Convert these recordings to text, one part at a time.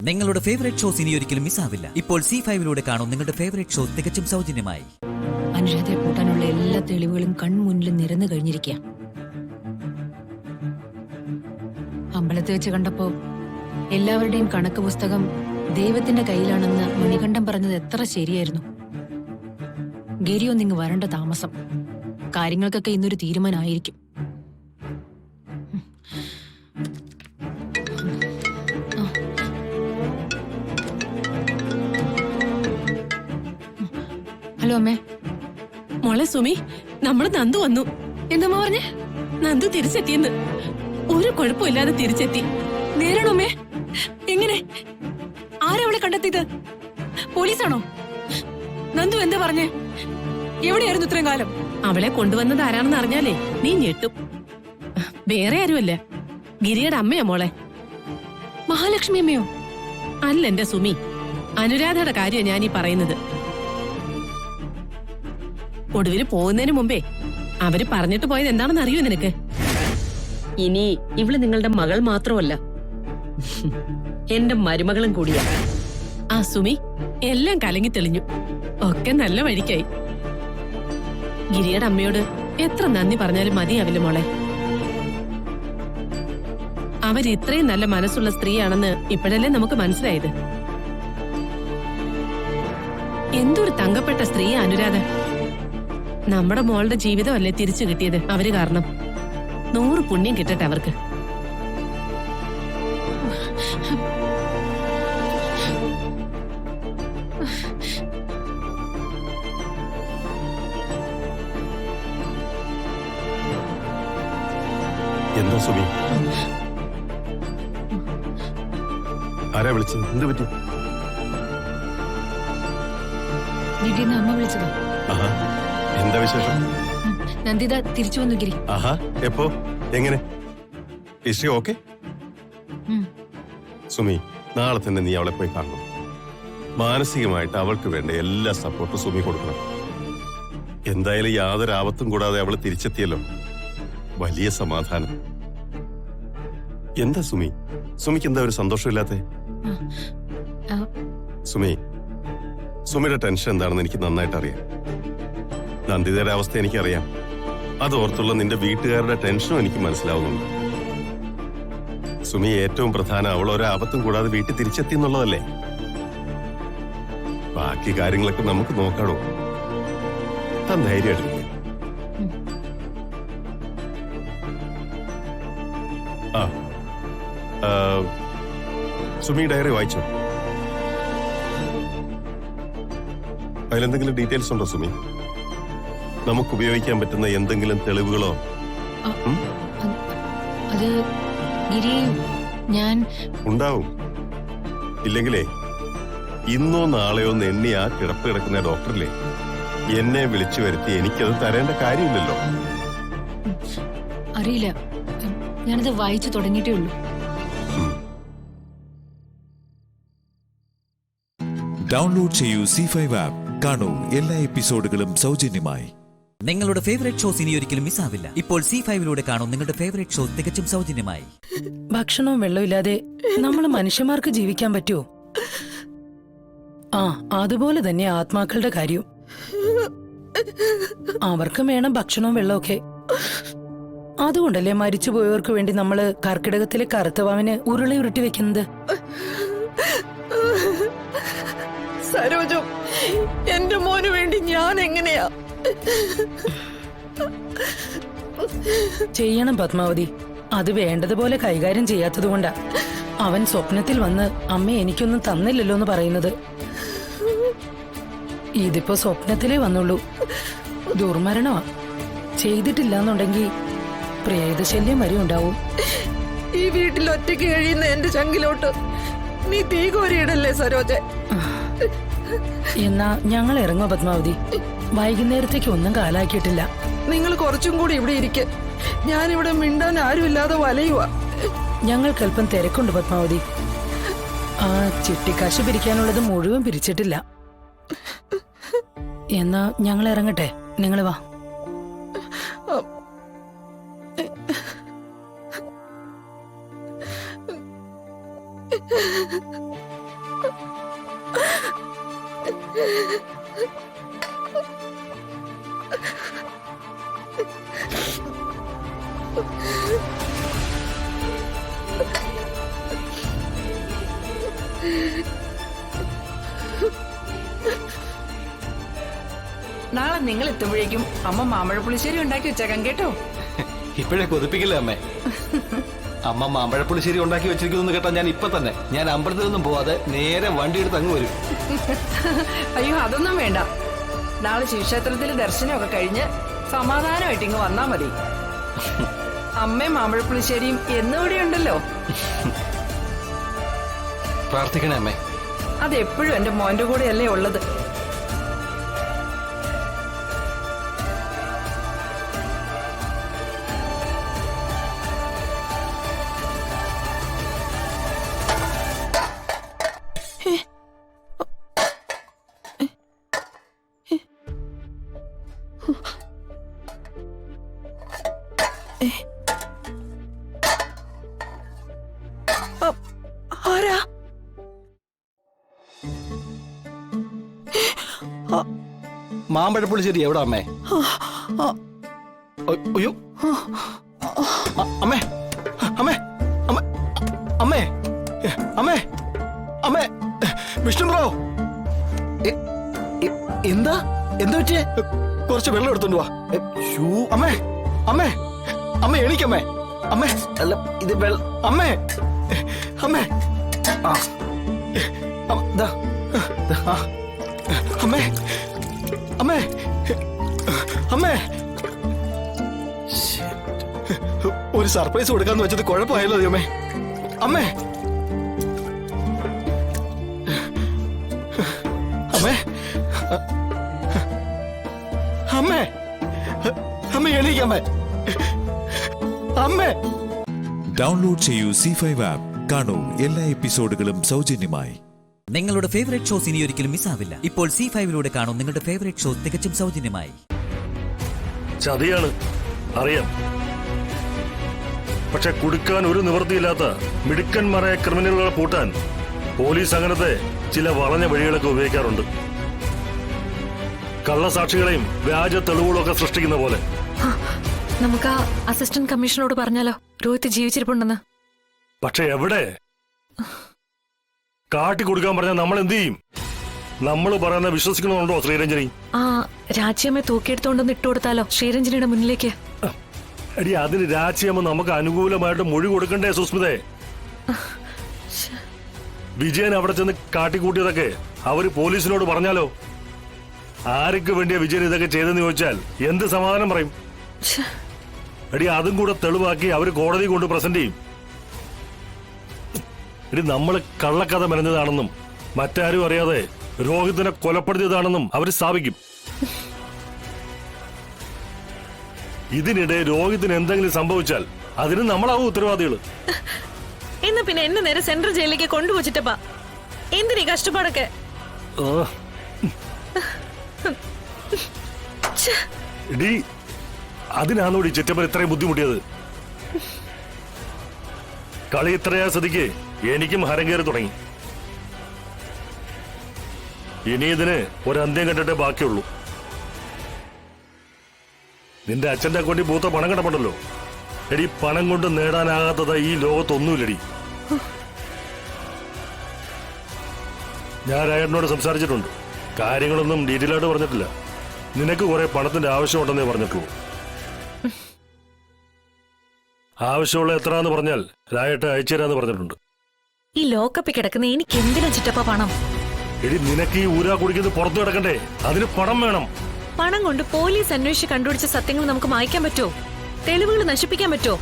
നിങ്ങളുടെ favourite shows ഇനി ഒരിക്കലും മിസ്സാവില്ല. ഇപ്പോൾ C5-ലൂടെ കാണും നിങ്ങളുടെ ഫേവറേറ്റ് ഷോ തികച്ചും സൗജന്യമായി. അനുരാധയെ കൂട്ടാനുള്ള എല്ലാ തെളിവുകളും കൺമുന്നിൽ നിരന്നു കഴിഞ്ഞിരിക്കുക. അമ്പലത്തിൽ വെച്ച് കണ്ടപ്പോ എല്ലാവരുടെയും കണക്ക് പുസ്തകം ദൈവത്തിന്റെ കയ്യിലാണെന്ന് മണികണ്ഠൻ പറഞ്ഞത് എത്ര ശരിയായിരുന്നു. ഗിരിയൊന്നിങ്ങ് വരണ്ട താമസം. കാര്യങ്ങൾക്കൊക്കെ ഇന്നൊരു തീരുമാനമായിരിക്കും. ഹലോ അമ്മേ. മോളെ സുമി, നമ്മുടെ നന്ദു വന്നു. എന്താ പറഞ്ഞേ? നന്ദു തിരിച്ചെത്തിയെന്ന്. ഒരു കുഴപ്പമില്ലാതെ തിരിച്ചെത്തി. നേരാണോ അമ്മേ? എങ്ങനെ? ആരാ അവളെ കണ്ടെത്തിയത്? പോലീസാണോ? നന്ദു എന്താ പറഞ്ഞേ? എവിടെയായിരുന്നു ഇത്രയും കാലം? അവളെ കൊണ്ടുവന്നത് ആരാണെന്ന് അറിഞ്ഞാലേ നീ ഞെട്ടും. വേറെ ആരുമല്ല, ഗിരിയുടെ അമ്മയാ മോളെ. മഹാലക്ഷ്മി അമ്മയോ? അല്ല എന്റെ സുമി, അനുരാധയുടെ കാര്യം ഞാനീ പറയുന്നത്. ഒടുവിൽ പോകുന്നതിന് മുമ്പേ അവര് പറഞ്ഞിട്ട് പോയത് എന്താണെന്ന് അറിയോ നിനക്ക്? ഇനി ഇവള് നിങ്ങളുടെ മകൾ മാത്രമല്ല, എന്റെ മരുമകളും കൂടിയാ. ആ സുമി, എല്ലാം കലങ്ങി തെളിഞ്ഞു. ഒക്കെ നല്ല വഴിക്കായി. ഗിരിയുടെ അമ്മയോട് എത്ര നന്ദി പറഞ്ഞാലും മതിയാവില്ല മോളെ. അവരിത്രയും നല്ല മനസ്സുള്ള സ്ത്രീയാണെന്ന് ഇപ്പോഴല്ലേ നമുക്ക് മനസ്സിലായത്. എന്തൊരു തങ്കപ്പെട്ട സ്ത്രീയാ അനുരാധ. നമ്മുടെ മോളുടെ ജീവിതമല്ലേ തിരിച്ചു കിട്ടിയത് അവര് കാരണം. 100 പുണ്യം കിട്ടട്ടെ അവർക്ക്. എന്താ സുമി? ആരാ വിളിച്ചത്? എന്ത് പറ്റി? വീട്ടിൽ അമ്മ വിളിച്ചതോ? എന്താ വിശേഷം? നന്ദിത തിരിച്ചു വന്നു ഗിരി. ആഹാ, എപ്പോ? എങ്ങനെ? History okay? സുമി, നാളെ തന്നെ നീ അവളെ പോയി കാണണം. മാനസികമായിട്ട് അവൾക്ക് വേണ്ട എല്ലാ സപ്പോർട്ടും സുമി കൊടുക്കണം. എന്തായാലും യാതൊരു ആപത്തും കൂടാതെ അവള് തിരിച്ചെത്തിയല്ലോ. വലിയ സമാധാനം. എന്താ സുമി? സുമിക്ക് എന്താ ഒരു സന്തോഷമില്ലാത്തെ? സുമി, സുമിയുടെ ടെൻഷൻ എന്താണെന്ന് എനിക്ക് നന്നായിട്ട് അറിയാം. നന്ദിതയുടെ അവസ്ഥ എനിക്കറിയാം. അതോർത്തുള്ള നിന്റെ വീട്ടുകാരുടെ ടെൻഷനും എനിക്ക് മനസ്സിലാവുന്നുണ്ട്. സുമി, ഏറ്റവും പ്രധാനം അവൾ ഒരാപത്തും കൂടാതെ വീട്ടിൽ തിരിച്ചെത്തി എന്നുള്ളതല്ലേ. ബാക്കി കാര്യങ്ങളൊക്കെ നമുക്ക് നോക്കാണോ. താൻ ധൈര്യം എടുക്കുക. സുമി ഡയറി വായിച്ചോ? അതിലെന്തെങ്കിലും ഡീറ്റെയിൽസ് ഉണ്ടോ സുമി? നമുക്ക് ഉപയോഗിക്കാൻ പറ്റുന്ന എന്തെങ്കിലും തെളിവുകളോ? അത് ഗിരി, ഞാൻ ഉണ്ടാവും. ഇല്ലെങ്കിലേ ഇന്നോ നാളെയോ എണ്ണി ആ കിടപ്പ് കിടക്കുന്ന ഡോക്ടറില്ലേ എന്നെ വിളിച്ചു വരുത്തി എനിക്കത് തരേണ്ട കാര്യമില്ലല്ലോ. അറിയില്ല, ഞാനത് വായിച്ചു തുടങ്ങിയിട്ടേ ഉള്ളൂ. ഡൗൺലോഡ് ചെയ്യൂ C5 ആപ്പ്. കാണൂ എല്ലാ എപ്പിസോഡുകളും സൗജന്യമായി. നിങ്ങളുടെ ഫേവറേറ്റ് ഷോസ് ഇനി ഒരിക്കലും മിസ്സാവില്ല. ഇപ്പോൾ C5-ലൂടെ കാണും നിങ്ങളുടെ ഫേവറേറ്റ് ഷോ തികച്ചും സൗജന്യമായി. ഭക്ഷണവും വെള്ളവും ഇല്ലാതെ നമ്മൾ മനുഷ്യന്മാർക്ക് ജീവിക്കാൻ പറ്റുമോ? അതുപോലെ തന്നെ ആത്മാക്കളുടെ കാര്യം. അവർക്കും വേണം ഭക്ഷണവും വെള്ളമൊക്കെ. അതുകൊണ്ടല്ലേ മരിച്ചുപോയവർക്ക് വേണ്ടി നമ്മള് കർക്കിടകത്തിലെ കറുത്തവാവിന് ഉരുളി ഉരുട്ടി വെക്കുന്നത്. സരോജം, എന്റെ മോന് വേണ്ടി ഞാൻ എങ്ങനെയാ ചെയ്യണം പത്മാവതി. അത് വേണ്ടതുപോലെ കൈകാര്യം ചെയ്യാത്തതുകൊണ്ടാ അവൻ സ്വപ്നത്തിൽ വന്ന് അമ്മ എനിക്കൊന്നും തന്നില്ലല്ലോ എന്ന് പറയുന്നത്. ഇതിപ്പോ സ്വപ്നത്തിലേ വന്നുള്ളൂ. ദുർമരണമാ. ചെയ്തിട്ടില്ലെന്നുണ്ടെങ്കിൽ പ്രേതശല്യം വരെ ഉണ്ടാവും. ഈ വീട്ടിൽ ഒറ്റയ്ക്ക് കഴിയുന്ന എന്റെ ചങ്കിലോട്ട് നീ തീ കോരിയിടല്ലേ സരോജ. എന്നാ ഞങ്ങൾ ഇറങ്ങുക പത്മാവതി. വൈകുന്നേരത്തേക്ക് ഒന്നും കാലാക്കിയിട്ടില്ല. നിങ്ങൾ കുറച്ചും കൂടി ഇവിടെ ഇരിക്കെ. ഞാനിവിടെ മിണ്ടാൻ ആരുമില്ലാതെ വലയുക. ഞങ്ങൾക്കല്പം തിരക്കുണ്ട് പത്മാവതി. ചിട്ടിക്കാശ് പിരിക്കാനുള്ളത് മുഴുവൻ പിരിച്ചിട്ടില്ല. എന്നാ ഞങ്ങൾ ഇറങ്ങട്ടെ, നിങ്ങൾ വാ. നാളെ നിങ്ങൾ എത്തുമ്പോഴേക്കും അമ്മ മാമ്പഴപ്പുളിശ്ശേരി ഉണ്ടാക്കി വെച്ചേക്കാം കേട്ടോ. ഇപ്പോഴേ കൊതിപ്പിക്കില്ലേ അമ്മേ? അമ്മ മാമ്പഴപ്പുളിശ്ശേരി ഉണ്ടാക്കി വെച്ചിരിക്കുന്നു കേട്ടാ ഞാൻ അമ്പലത്തിൽ നിന്നും പോവാതെ നേരെ വണ്ടി എടുത്ത് അങ്ങ് വരും. അയ്യോ അതൊന്നും വേണ്ട. നാളെ ശിവക്ഷേത്രത്തിൽ ദർശനമൊക്കെ കഴിഞ്ഞ് സമാധാനമായിട്ട് ഇങ്ങ് വന്നാ മതി. അമ്മയും മാമ്പഴപ്പുളിശ്ശേരിയും എന്നിവിടെ ഉണ്ടല്ലോ. പ്രാർത്ഥിക്കണേ അമ്മേ. അതെപ്പോഴും എന്റെ മോന്റെ കൂടെയല്ലേ ഉള്ളത്. ആരാ? മാമ്പഴപ്പുളിശ്ശേരി എവിടെ അമ്മേ? അയ്യോ അമ്മേ അമ്മേ അമ്മേ അമ്മേ അമ്മേ അമ്മേ വിഷ്ണു ബ്രോ, എന്താ എന്താ പറ്റിയേ? കുറച്ച് വെള്ളം എടുത്തോണ്ട് വാ. അമ്മേ അമ്മേ അമ്മേ എണീക്കമ്മേ. അമ്മേ അല്ല ഇത് അമ്മേ അമ്മേ ആ അമ്മേ അമ്മേ അമ്മേ ഒരു സർപ്രൈസ് കൊടുക്കാന്ന് വെച്ചത് കുഴപ്പമായല്ലോ ദൈവമേ. അമ്മേ അമ്മേ അമ്മേ അമ്മേ എണീക്കമ്മേ. അമ്മേ ഡൗൺലോഡ് ചെയ്യൂ C5 ആപ്പ്. കാണൂ എല്ലാ എപ്പിസോഡുകളും സൗജന്യമായി. നിങ്ങളുടെ ഫേവറേറ്റ് ഷോസ് ഇനി ഒരിക്കലും മിസ്സാവില്ല. ഇപ്പോൾ C5 കാണൂ നിങ്ങളുടെ ഫേവറേറ്റ് ഷോസ് തികച്ചും സൗജന്യമായി. ചതിയാണ് അറിയാം, പക്ഷെ കുടുക്കാൻ ഒരു നിവൃത്തിയില്ലാത്ത മിടുക്കന്മാരായ ക്രിമിനലുകളെ പൂട്ടാൻ പോലീസ് അങ്ങനത്തെ ചില വളഞ്ഞ വഴികളൊക്കെ ഉപയോഗിക്കാറുണ്ട്. കള്ളസാക്ഷികളെയും വ്യാജ തെളിവുകളും ഒക്കെ സൃഷ്ടിക്കുന്ന പോലെ. നമുക്ക് ആ അസിസ്റ്റന്റ് കമ്മീഷണറോട് പറഞ്ഞാലോ രോഹിത് ജീവിച്ചിരിപ്പുണ്ടെന്ന്? പക്ഷെ എവിടെ? കാട്ടി കൊടുക്കാൻ പറഞ്ഞാൽ നമ്മൾ എന്ത് ചെയ്യും? നമ്മൾ പറയുന്ന വിശ്വസിക്കണമെന്നുണ്ടോ ശ്രീരഞ്ജനി? ആ രാജ്യമ്മയെ തൂക്കിയെടുത്തോണ്ടൊന്ന് ഇട്ടുകൊടുത്താലോ ശ്രീരഞ്ജനിയുടെ മുന്നിലേക്ക്? എടി അതിന് രാജ്യമ്മ നമുക്ക് അനുകൂലമായിട്ട് മൊഴി കൊടുക്കണ്ടേ സുസ്മിതേ? വിജയൻ അവിടെ ചെന്ന് കാട്ടിക്കൂട്ടിയതൊക്കെ അവര് പോലീസിനോട് പറഞ്ഞാലോ? ആർക്ക് വേണ്ടിയാ വിജയൻ ഇതൊക്കെ ചെയ്തെന്ന് ചോദിച്ചാൽ എന്ത് സമാധാനം പറയും? എടി അതും കൂടെ തെളിവാക്കി അവര് കോടതി കൊണ്ട് പ്രസന്റ് ചെയ്യും. എടി നമ്മള് കള്ളക്കഥ മെനഞ്ഞതാണെന്നും മറ്റാരും അറിയാതെ രോഹിതിനെ കൊലപ്പെടുത്തിയതാണെന്നും അവര് സ്ഥാപിക്കും. ഇതിനിടെ രോഹിതിന് എന്തെങ്കിലും സംഭവിച്ചാൽ അതിന് നമ്മളാവും ഉത്തരവാദികള്. എന്നാ പിന്നെ എന്നെ നേരെ സെൻട്രൽ ജയിലിലേക്ക് കൊണ്ടുപോച്ചിട്ടപ്പാ. എന്തിനീ കഷ്ടപ്പാടൊക്കെ? എടി അതിനാണോടി ചിറ്റപ്പൻ ഇത്രയും ബുദ്ധിമുട്ടിയത്? കളി ഇത്രയാ സ്ഥിതിക്ക് എനിക്കും ഹരം കയറി തുടങ്ങി. ഇനി ഇതിന് ഒരന്ത്യം കണ്ടിട്ടേ ബാക്കിയുള്ളൂ. നിന്റെ അച്ഛന്റെ അക്കൗണ്ടിൽ പൂത്ത പണം കിടപ്പുണ്ടല്ലോ. എടി പണം കൊണ്ട് നേടാനാകാത്തത് ഈ ലോകത്തൊന്നുമില്ലടി. ഞാൻ രായണ്ണോട് സംസാരിച്ചിട്ടുണ്ട്. കാര്യങ്ങളൊന്നും ഡീറ്റെയിൽ ആയിട്ട് പറഞ്ഞിട്ടില്ല. നിനക്ക് കുറെ പണത്തിന്റെ ആവശ്യമുണ്ടെന്നേ പറഞ്ഞിട്ടുള്ളൂ. ആവശ്യമുള്ള എത്രയാന്ന് പറഞ്ഞാൽ രായേട്ട അയച്ചു തരാന്ന് പറഞ്ഞിട്ടുണ്ട്. ഈ ലോക്കപ്പിൽ കിടക്കുന്ന എനിക്ക് എന്തിനാ ചിറ്റപ്പ പണം? എടി നിനക്ക് ഈ ഊരാ കുടിക്കുന്നത് പുറത്തു കിടക്കണ്ടേ? അതിന് പണം വേണം. പണം കൊണ്ട് പോലീസ് അന്വേഷിച്ച് കണ്ടുപിടിച്ച സത്യങ്ങൾ നമുക്ക് മായ്ക്കാൻ പറ്റുമോ? തെളിവുകൾ നശിപ്പിക്കാൻ പറ്റുമോ?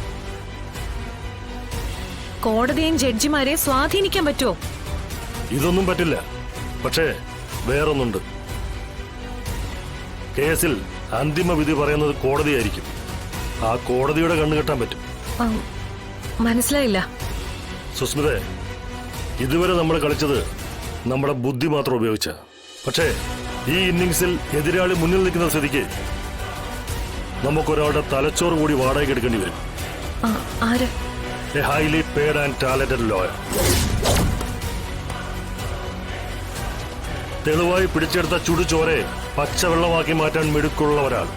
കോടതിയെയും ജഡ്ജിമാരെയും സ്വാധീനിക്കാൻ പറ്റുമോ? ഇതൊന്നും പറ്റില്ല. പക്ഷേ വേറൊന്നുണ്ട്. കേസിൽ അന്തിമ വിധി പറയുന്നത് കോടതിയായിരിക്കും. ആ കോടതിയുടെ കണ്ണു കെട്ടാൻ പറ്റും. മനസ്സിലായില്ല സുസ്മിത. ഇതുവരെ നമ്മൾ കളിച്ചത് നമ്മുടെ ബുദ്ധി മാത്രം ഉപയോഗിച്ച. പക്ഷേ ഈ ഇന്നിംഗ്സിൽ എതിരാളി മുന്നിൽ നിൽക്കുന്ന സ്ഥിതിക്ക് നമുക്കൊരാളുടെ തലച്ചോറ് കൂടി വാടകയ്ക്ക് എടുക്കേണ്ടി വരും. ആര്? A highly paid and talented lawyer. തെളിവായി പിടിച്ചെടുത്ത ചുടുചോരെ പച്ചവെള്ളമാക്കി മാറ്റാൻ മിടുക്കുള്ള ഒരാൾ.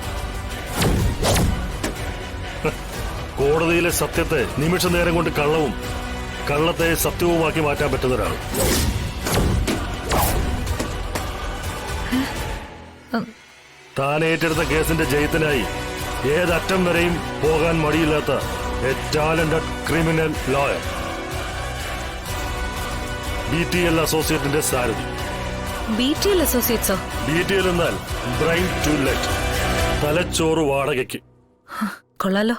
കോടതിയിലെ സത്യത്തെ നിമിഷ നേരം കൊണ്ട് കള്ളവും കള്ളത്തെ സത്യവുമാക്കി മാറ്റാൻ പറ്റുന്ന ഒരാൾ. താൻ ഏറ്റെടുത്ത കേസിന്റെ ജയത്തിനായി ഏതറ്റം വരെയും പോകാൻ മടിയില്ലാത്ത a talented criminal lawyer. BTL അസോസിയേറ്റിന്റെ സാരഥി. BTL അസോസിയേറ്റ്സോ? BTL എന്നാൽ ബ്രെയിൻ ടു ലെറ്റ്, തലച്ചോറ് വാടകയ്ക്ക്. കൊള്ളാലോ,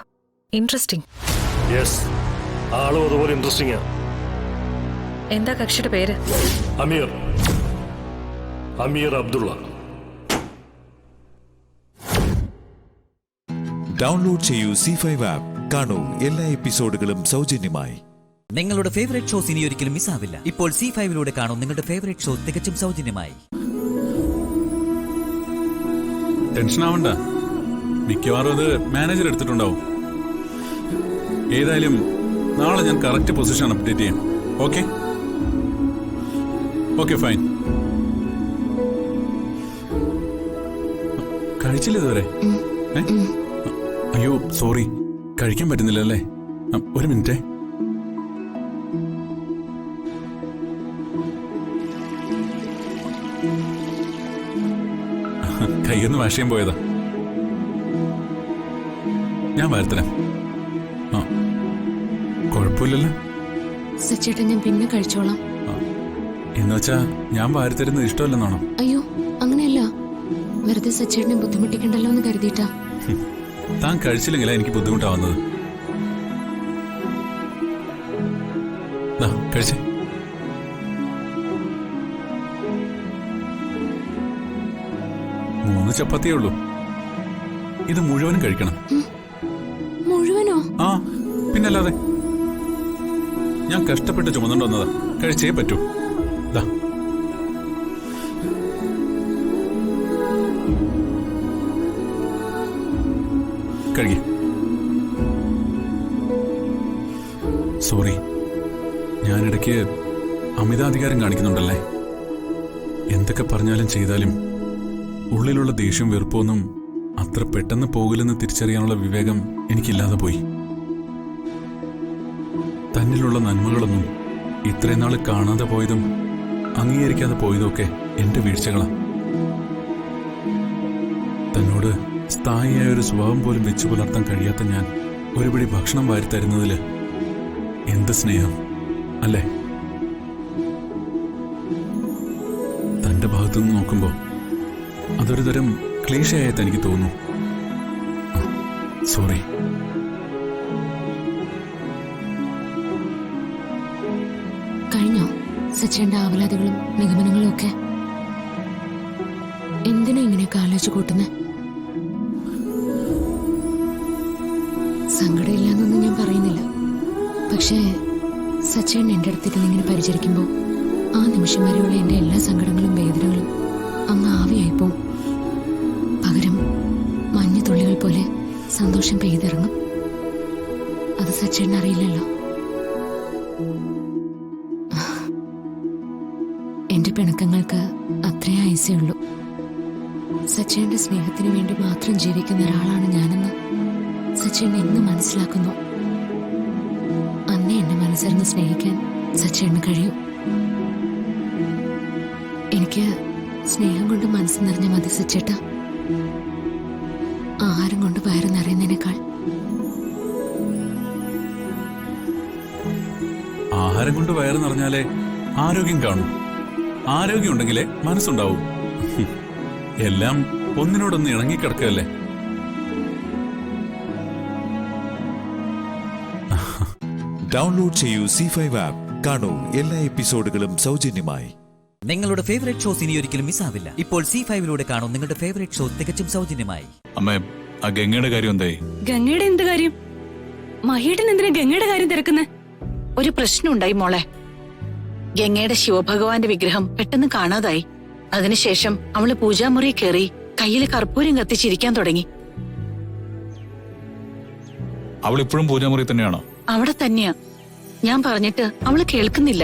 ഇൻട്രസ്റ്റിംഗ്. യെസ്, ആളും അതുപോലെ ഇൻട്രസ്റ്റിംഗ്. എന്താ കക്ഷിയുടെ പേര്? അമീർ അബ്ദുള്ള. ഡൗൺലോഡ് ചെയ്യൂ C5 ആപ്പ്. കാണൂ എല്ലാ എപ്പിസോഡുകളും സൗജന്യമായി. നിങ്ങളുടെ ഫേവറേറ്റ് ഷോസ് ഇനി ഒരിക്കലും മിസ്സാവില്ല. ഇപ്പോൾ C5 കാണൂ നിങ്ങളുടെ ഫേവറേറ്റ് ഷോ തികച്ചും സൗജന്യമായി. ടെൻഷൻ ആവണ്ട, മിക്കവാറും അത് മാനേജർ എടുത്തിട്ടുണ്ടാവും. ഏതായാലും നാളെ ഞാൻ കറക്റ്റ് പൊസിഷൻ അപ്ഡേറ്റ് ചെയ്യാം. Okay okay fine. കഴിച്ചില്ല ഇതുവരെ? അയ്യോ സോറി, കഴിക്കാൻ പറ്റുന്നില്ല അല്ലേ? ഒരു മിനിറ്റേ. കൈയൊന്ന് വാഷ് ചെയ്യാൻ പോയതാ. ഞാൻ വരത്തരാം. കുഴപ്പമില്ലല്ലോ. സച്ചേട്ടൻ ഞാൻ പിന്നെ കഴിച്ചോളാം. എന്നുവെച്ചാ ഞാൻ വാരിത്തരുന്നത് ഇഷ്ടമല്ലെന്നാണോ? അയ്യോ അങ്ങനെയല്ല, വെറുതെ സച്ചേട്ടനെ ബുദ്ധിമുട്ടിക്കണ്ടല്ലോ എന്ന് കരുതിയിട്ടാ. താൻ കഴിച്ചില്ലെങ്കിലാ എനിക്ക് ബുദ്ധിമുട്ടാവുന്നത്. കഴിച്ചേ. മൂന്ന് ചപ്പാത്തിയേ ഉള്ളൂ. ഇത് മുഴുവനും കഴിക്കണം. മുഴുവനോ? ആ പിന്നല്ലാതെ. ഞാൻ കഷ്ടപ്പെട്ട് ചുമന്നുകൊണ്ട് വന്നതാ, കഴിച്ചേ പറ്റൂ. ദാ കഴി. സോറി, ഞാനിടയ്ക്ക് അമിതാധികാരം കാണിക്കുന്നുണ്ടല്ലേ. എന്തൊക്കെ പറഞ്ഞാലും ചെയ്താലും ഉള്ളിലുള്ള ദേഷ്യം വെറുപ്പൊന്നും അത്ര പെട്ടെന്ന് പോകില്ലെന്ന് തിരിച്ചറിയാനുള്ള വിവേകം എനിക്കില്ലാതെ പോയി. തന്നിലുള്ള നന്മകളൊന്നും ഇത്രയും നാൾ കാണാതെ പോയതും അംഗീകരിക്കാതെ പോയതുമൊക്കെ എന്റെ വീഴ്ചകളാണ്. തന്നോട് സ്ഥായിയായ ഒരു സ്വഭാവം പോലും വെച്ചു പുലർത്താൻ കഴിയാത്ത ഞാൻ ഒരുപിടി ഭക്ഷണം വാരിത്തരുന്നതില് എന്ത് സ്നേഹം അല്ലേ? തന്റെ ഭാഗത്തുനിന്ന് നോക്കുമ്പോ അതൊരു തരം ക്ലീശയായിട്ട് എനിക്ക് തോന്നുന്നു. സോറി. കഴിഞ്ഞോ സച്ചേന്റെ ആവലാതികളും നിഗമനങ്ങളും ഒക്കെ? എന്തിനാ ഇങ്ങനെയൊക്കെ ആലോചിച്ച് കൂട്ടുന്നേ? സങ്കടമില്ലാന്നൊന്നും ഞാൻ പറയുന്നില്ല. പക്ഷേ സച്ചേൻ എന്റെ അടുത്തിരുന്ന് ഇങ്ങനെ പരിചരിക്കുമ്പോൾ ആ നിമിഷം വരെയുള്ള എന്റെ എല്ലാ സങ്കടങ്ങളും വേദനകളും അങ്ങ് ആവിയായിപ്പോവും. പകരം മഞ്ഞുതുള്ളികൾ പോലെ സന്തോഷം പെയ്തിറങ്ങും. അത് സച്ചേൻ അറിയില്ലല്ലോ. എന്റെ പിണക്കങ്ങൾക്ക് അത്രേ ആയുസേ ഉള്ളൂ. സച്ചേന്റെ സ്നേഹത്തിന് വേണ്ടി മാത്രം ജീവിക്കുന്ന ഒരാളാണ് ഞാനെന്ന് സച്ചേൻ എന്ന് മനസ്സിലാക്കുന്നു. അന്നേ എന്നെ മനസ്സറിഞ്ഞ് സ്നേഹിക്കാൻ സച്ചേന് കഴിയും. എനിക്ക് സ്നേഹം കൊണ്ട് മനസ്സ് നിറഞ്ഞ മതി സച്ചേട്ട. ആഹാരം കൊണ്ട് വയറ് നിറയുന്നതിനേക്കാൾ. ആഹാരം കൊണ്ട് വയറ് നിറഞ്ഞാലേ ആരോഗ്യം കാണൂ. ആരോഗ്യം ഉണ്ടെങ്കിലേ മനസ്സുണ്ടാവൂ. എല്ലാം ഒന്നിനോടൊന്ന് ഇണങ്ങിക്കിടക്കല്ലേ. ഡൗൺലോഡ് ചെയ്യൂ C5 ആപ്പ്. കാണൂ എല്ലാ എപ്പിസോഡുകളും സൗജന്യമായി. നിങ്ങളുടെ ഫേവറേറ്റ് ഷോസ് ഇനി ഒരിക്കലും മിസ്സാവില്ല. ഇപ്പോൾ C5 കാണൂ നിങ്ങളുടെ ഫേവറേറ്റ് ഷോ തികച്ചും സൗജന്യമായി. അമ്മേ, ആ ഗംഗയുടെ കാര്യം എന്തായി? ഗംഗയുടെ എന്ത് കാര്യം? മഹിയേട്ടൻ എന്തിനാ ഗംഗയുടെ കാര്യം തിരക്കുന്നേ? ഒരു പ്രശ്നമുണ്ടായി മോളെ. ഗംഗയുടെ ശിവഭഗവാന്റെ വിഗ്രഹം പെട്ടെന്ന് കാണാതായി. അതിനുശേഷം അവള് പൂജാമുറി കയറി കയ്യിൽ കർപ്പൂരം കത്തിച്ചിരിക്കാൻ തുടങ്ങി. അവൾ ഇപ്പോഴും പൂജാമുറി തന്നെയാണോ? അവിടെ തന്നെയാ. ഞാൻ പറഞ്ഞിട്ട് അവള് കേൾക്കുന്നില്ല.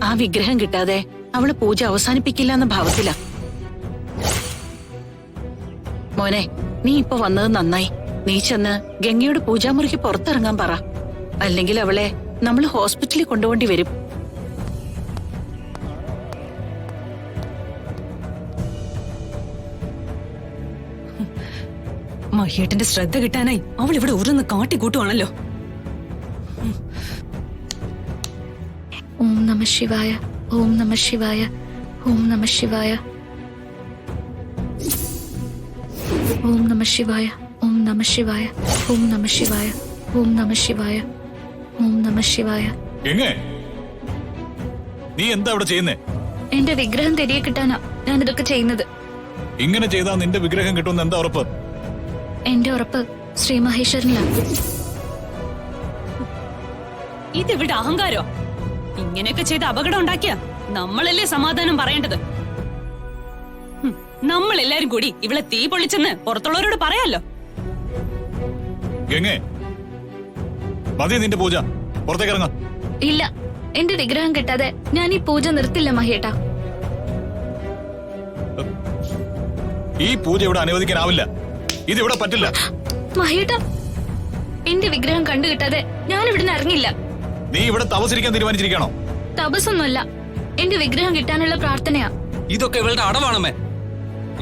ആ വിഗ്രഹം കിട്ടാതെ അവള് പൂജ അവസാനിപ്പിക്കില്ല എന്ന ഭാവത്തില. മോനെ, നീ ഇപ്പൊ വന്നത് നന്നായി. നീ ചെന്ന് ഗംഗയോട് പൂജാമുറിക്ക് പുറത്തിറങ്ങാൻ പറ. അല്ലെങ്കിൽ അവളെ നമ്മൾ ഹോസ്പിറ്റലിൽ കൊണ്ടുപോണ്ടി വരും. മഹേട്ടന്റെ ശ്രദ്ധ കിട്ടാനായി അവൾ ഇവിടെ ഓരോന്ന് കാട്ടിക്കൂട്ടുവാണല്ലോ. ഓം നമ ശിവായ, ഓം നമ ശിവായ, ഓം നമ ശിവായ, ഓം നമ ശിവായ, ഓം നമ ശിവായ, ഓം നമ ശിവായ, ഓം നമ ശിവായ, ഓം നമ ശിവായ. നീ എന്താ ഇവിടെ ചെയ്യുന്നേ? എന്റെ വിഗ്രഹം തിരികെ കിട്ടാനാ ഞാനിതൊക്കെ ചെയ്യുന്നത്. ഇങ്ങനെ ചെയ്താൽ നിന്റെ വിഗ്രഹം കിട്ടുമെന്ന് എന്താ ഉറപ്പ്? എന്റെ ഉറപ്പ് ശ്രീ മഹേശ്വരനിലാണ്. ഇതിവിടെ അഹങ്കാരോ? ഇങ്ങനെയൊക്കെ ചെയ്ത് അപകടം ഉണ്ടാക്കിയ നമ്മളല്ലേ സമാധാനം പറയേണ്ടത്? നമ്മളെല്ലാരും കൂടി ഇവളെ തീ പൊള്ളിച്ചെന്ന് പുറത്തുള്ളവരോട് പറയാലോ. ഗംഗേ, മതി നിന്റെ പൂജ, പുറത്തേക്ക് ഇറങ്ങ. ഇല്ല, എന്റെ വിഗ്രഹം കിട്ടാതെ ഞാൻ ഈ പൂജ നിർത്തില്ല മഹേട്ടാ. ഈ പൂജ ഇവിടെ അനുവദിക്കാനാവില്ല. ഇതിവിടെ പറ്റില്ല. മഹേട്ടാ, എന്റെ വിഗ്രഹം കണ്ടു കിട്ടാതെ ഞാൻ ഇവിടുന്ന് ഇറങ്ങില്ല. നീ ഇവിടെ താമസിക്കാൻ തീരുമാനിച്ചിരിക്കണോ? തപസ്സൊന്നുമല്ല, എന്റെ വിഗ്രഹം കിട്ടാനുള്ള പ്രാർത്ഥനയാ. ഇതൊക്കെ ഇവളുടെ അടവാണമ്മേ.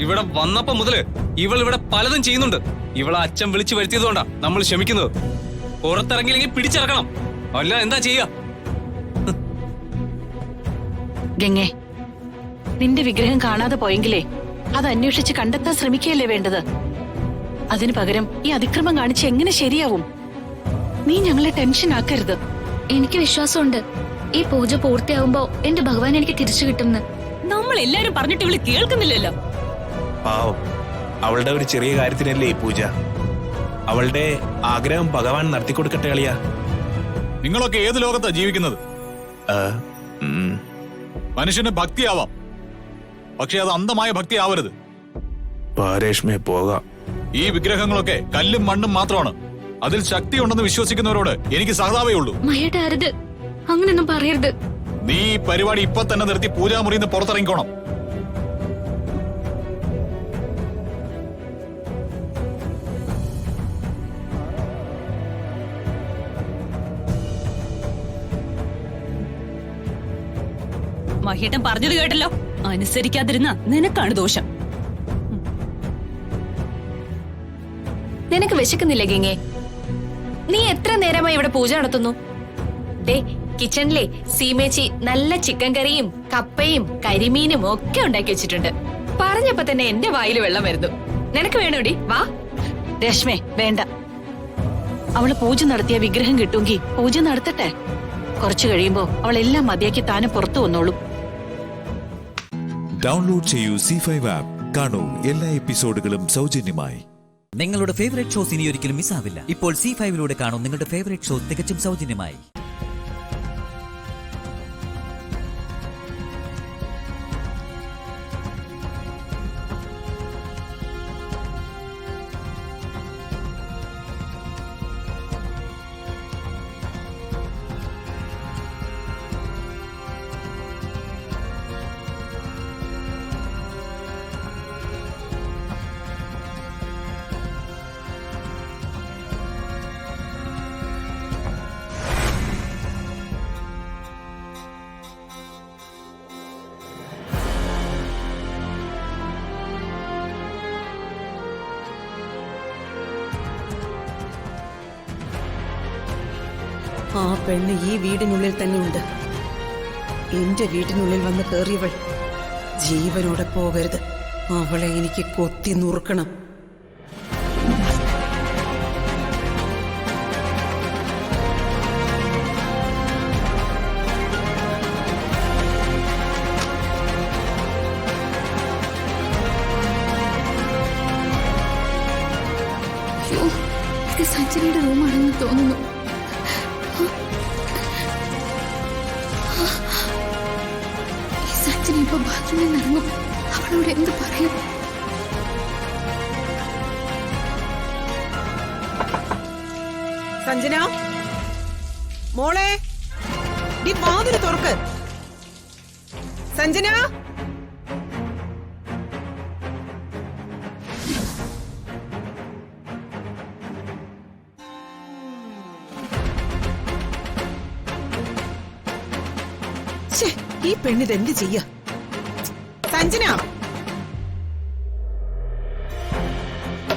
ഇവിടെ വന്നപ്പോ മുതല് ഇവൾ ഇവിടെ പലതും ചെയ്യുന്നുണ്ട്. ഇവളെ അച്ഛൻ വിളിച്ചു വരുത്തിയതുകൊണ്ടാ നമ്മൾ ക്ഷമിക്കുന്നത്. പുറത്തിറങ്ങിയില്ലെങ്കിൽ പിടിച്ചിറക്കണം. അല്ല എന്താ ചെയ്യാ? ഗംഗേ, നിന്റെ വിഗ്രഹം കാണാതെ പോയെങ്കിലേ അത് അന്വേഷിച്ച് കണ്ടെത്താൻ ശ്രമിക്കുകയല്ലേ വേണ്ടത്. അതിനു പകരം ഈ അതിക്രമം കാണിച്ച് എങ്ങനെ ശരിയാവും? നീ ഞങ്ങളെ ടെൻഷൻ ആക്കരുത്. എനിക്ക് വിശ്വാസമുണ്ട്, ഈ പൂജ പൂർത്തിയാകുമ്പോ എന്റെ ഭഗവാൻ എനിക്ക് തിരിച്ചു കിട്ടുമെന്ന്. നമ്മൾ എല്ലാരും പറഞ്ഞിട്ട് ഇവള് കേൾക്കുന്നില്ലല്ലോ. പാവം, അവളുടെ ഒരു ചെറിയ കാര്യത്തിനല്ലേ ഈ പൂജ. അവളുടെ ആഗ്രഹം ഭഗവാൻ നടത്തിക്കൊടുക്കട്ടെ കളിയാ. നിങ്ങളൊക്കെ ഏത് ലോകത്താ ജീവിക്കുന്നത്? മനുഷ്യന് ഭക്തിയാവാം, പക്ഷെ അത് അന്ധമായ ഭക്തി ആവരുത്. രേഷ്മേ പോകാം. ഈ വിഗ്രഹങ്ങളൊക്കെ കല്ലും മണ്ണും മാത്രമാണ്. അതിൽ ശക്തി ഉണ്ടെന്ന് വിശ്വസിക്കുന്നവരോട് എനിക്ക് സഹതാപേ ഉള്ളൂ. മഹേട്ടാ, അരുത്, അങ്ങനൊന്നും പറയരുത്. നീ ഈ പരിപാടി ഇപ്പൊ തന്നെ നിർത്തി പൂജാമുറിന്ന് പുറത്തിറങ്ങിക്കോണം. മഹേട്ടൻ പറഞ്ഞത് കേട്ടല്ലോ. അനുസരിക്കാതിരുന്ന നിനക്കാണ് ദോഷം. നിനക്ക് വിശക്കുന്നില്ല ഗംഗേ? നീ എത്ര നേരമായി ഇവിടെ പൂജ നടത്തുന്നു? ദേ, കിച്ചണിലെ സീമേച്ചി നല്ല ചിക്കൻ കറിയും കപ്പയും കരിമീനും ഒക്കെ ഉണ്ടാക്കി വെച്ചിട്ടുണ്ട്. പറഞ്ഞപ്പോ തന്നെ എന്റെ വായിൽ വെള്ളം വരുന്നു. നിനക്ക് വേണോടി? വാ. രശ്മേ, വേണ്ട. അവള് പൂജ നടത്തിയ വിഗ്രഹം കിട്ടുമെങ്കിൽ പൂജ നടത്തട്ടെ. കുറച്ചു കഴിയുമ്പോ അവളെല്ലാം മതിയാക്കി താനും പുറത്തു വന്നോളും. ഡൗൺലോഡ് ചെയ്യൂ C5 ആപ്പ്. കാണൂ എല്ലാ എപ്പിസോഡുകളും സൗജന്യമായി. നിങ്ങളുടെ ഫേവറേറ്റ് ഷോസ് ഇനി ഒരിക്കലും മിസ്സാവില്ല. ഇപ്പോൾ C5 കാണൂ നിങ്ങളുടെ ഫേവറേറ്റ് ഷോ തികച്ചും സൗജന്യമായി. ആ പെണ്ണ് ഈ വീടിനുള്ളിൽ തന്നെ ഉണ്ട്. എന്റെ വീടിനുള്ളിൽ വന്ന് കയറിയവൾ ജീവനോടെ പോകരുത്. അവളെ എനിക്ക് കൊത്തി നുറുക്കണം. ഇത് സഞ്ജനയുടെ റൂമാണെന്ന് തോന്നുന്നു. സഞ്ജന ഇപ്പൊ ബാത്റൂമിൽ നിന്നിറങ്ങും. അവളോട് എന്ത് പറയും? സഞ്ജന മോളെ, നീ വാതില് തുറക്ക്. സഞ്ജന, ഈ പെണ്ണിത് എന്ത് ചെയ്യ? സഞ്ജന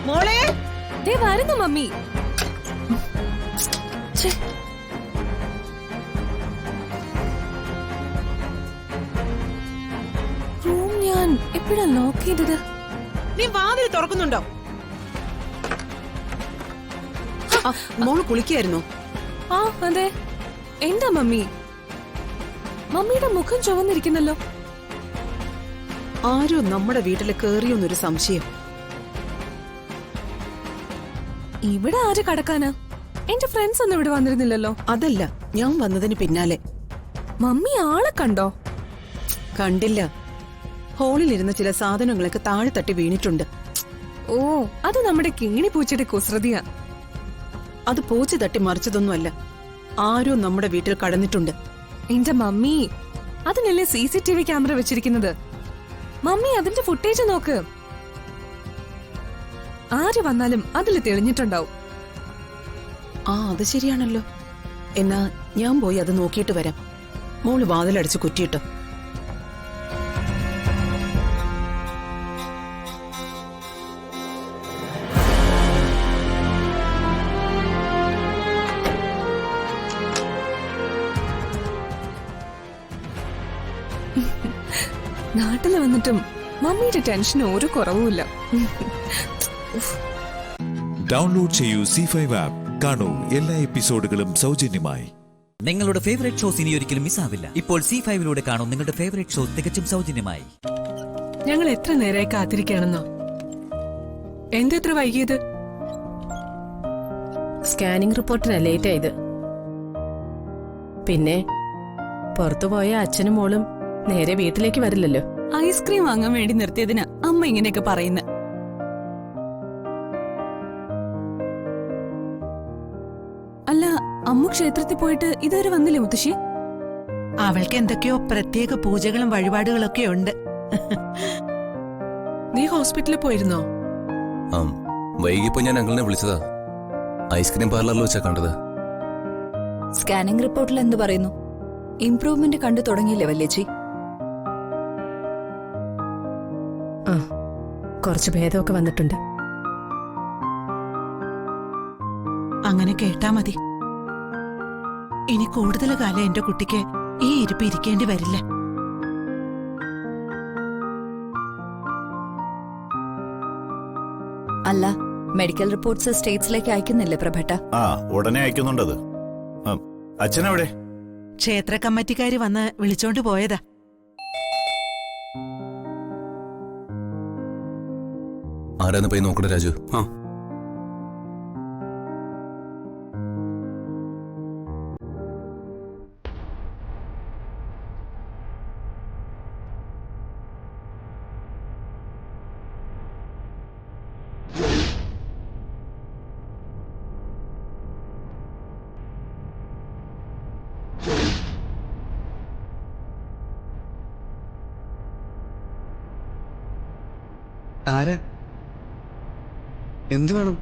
മോളെ, വരുന്നു മമ്മി. റൂം ഞാൻ എപ്പോഴാ ലോക്ക് ചെയ്തത്? നീ വാതിൽ തുറക്കുന്നുണ്ടോ? മോള് കുളിക്കായിരുന്നോ? ആ അതെ. എന്താ മമ്മി? മമ്മിയുടെ മുഖം ചുവന്നിരിക്കുന്നല്ലോ. ആരോ നമ്മുടെ വീട്ടിൽ കേറിയൊന്നൊരു സംശയം. ഇവിടെ ആര് കടക്കാനാ? എന്റെ ഫ്രണ്ട്സ് ഒന്നും ഇവിടെ വന്നിരുന്നില്ലല്ലോ. അതല്ല, ഞാൻ വന്നതിന് പിന്നാലെ. മമ്മി ആളെ കണ്ടോ? കണ്ടില്ല. ഹോളിലിരുന്ന ചില സാധനങ്ങളൊക്കെ താഴെ തട്ടി വീണിട്ടുണ്ട്. ഓ, അത് നമ്മുടെ കിങ്ങിണി പൂച്ചയുടെ കുസൃതിയാ. അത് പൂച്ച തട്ടി മറിച്ചതൊന്നുമല്ല. ആരോ നമ്മുടെ വീട്ടിൽ കടന്നിട്ടുണ്ട്. എന്റെ മമ്മി, അതിനല്ലേ CCTV ക്യാമറ വെച്ചിരിക്കുന്നത്. മമ്മി അതിന്റെ ഫുട്ടേജ് നോക്ക്. ആര് വന്നാലും അതിൽ തെളിഞ്ഞിട്ടുണ്ടാവും. ആ, അത് ശരിയാണല്ലോ. എന്നാ ഞാൻ പോയി അത് നോക്കിയിട്ട് വരാം. മോള് വാതിലടച്ച് കുറ്റിയിട്ടോ. നാട്ടിൽ വന്നിട്ടും മമ്മിയുടെ ടെൻഷൻ ഒരു കുറവുമില്ല. ഡൗൺലോഡ് ചെയ്യൂ C5 ആപ്പ്. കാണൂ എല്ലാ എപ്പിസോഡുകളും സൗജന്യമായി. നിങ്ങളുടെ ഫേവറേറ്റ് ഷോസ് ഇനി ഒരിക്കലും മിസ്സാവില്ല. ഇപ്പോൾ C5 കാണൂ നിങ്ങളുടെ ഫേവറേറ്റ് ഷോ തികച്ചും സൗജന്യമായി. ഞങ്ങൾ എത്ര നേരമായി കാത്തിരിക്കുകയാണെന്നോ? എന്തെത്ര വൈകിയത്? സ്കാനിംഗ് റിപ്പോർട്ടിനാ ലേറ്റ് ആയത്. പിന്നെ പുറത്തുപോയ അച്ഛനും മോളും നേരെ വീട്ടിലേക്ക് വരില്ലല്ലോ. ഐസ്ക്രീം വാങ്ങാൻ വേണ്ടി നിർത്തിയതിന് അമ്മ ഇങ്ങനെയൊക്കെ പറയുന്നത്. അല്ല, അമ്മു ക്ഷേത്രത്തിൽ പോയിട്ട് ഇതുവരെ വന്നില്ലേ മുത്തശ്ശി? അവൾക്ക് എന്തൊക്കെയോ പ്രത്യേക പൂജകളും വഴിപാടുകളൊക്കെ ഉണ്ട്. നീ ഹോസ്പിറ്റലിൽ പോയിരുന്നോ? വൈകിപ്പോ ഞാൻ അങ്കിളിനെ വിളിച്ചതാ. ഐസ്ക്രീം പാർലറിൽ വെച്ചാ കണ്ടത്. സ്കാനിംഗ് റിപ്പോർട്ടിൽ എന്ത് പറയുന്നു? ഇംപ്രൂവ്മെന്റ് കണ്ടു തുടങ്ങിയില്ലേ വല്യേച്ചി? കുറച്ച് ഭേദമൊക്കെ വന്നിട്ടുണ്ട്. അങ്ങനെ കേട്ടാ മതി. ഇനി കൂടുതൽ കാലം എന്റെ കുട്ടിക്ക് ഈ ഇരിപ്പ് ഇരിക്കേണ്ടി വരില്ല. അല്ല, മെഡിക്കൽ റിപ്പോർട്ട്സ് സ്റ്റേറ്റ്സിലേക്ക് അയക്കുന്നില്ലേ പ്രഭട്ട? ആ, ഉടനെ അയക്കുന്നുണ്ടത്. അച്ഛനെവിടെ? ക്ഷേത്ര കമ്മിറ്റിക്കാര് വന്ന് വിളിച്ചോണ്ട് പോയതാ. ആരാന്ന് പോയി നോക്കട്ടെ രാജു. ആരാ? എന്ത് വേണം?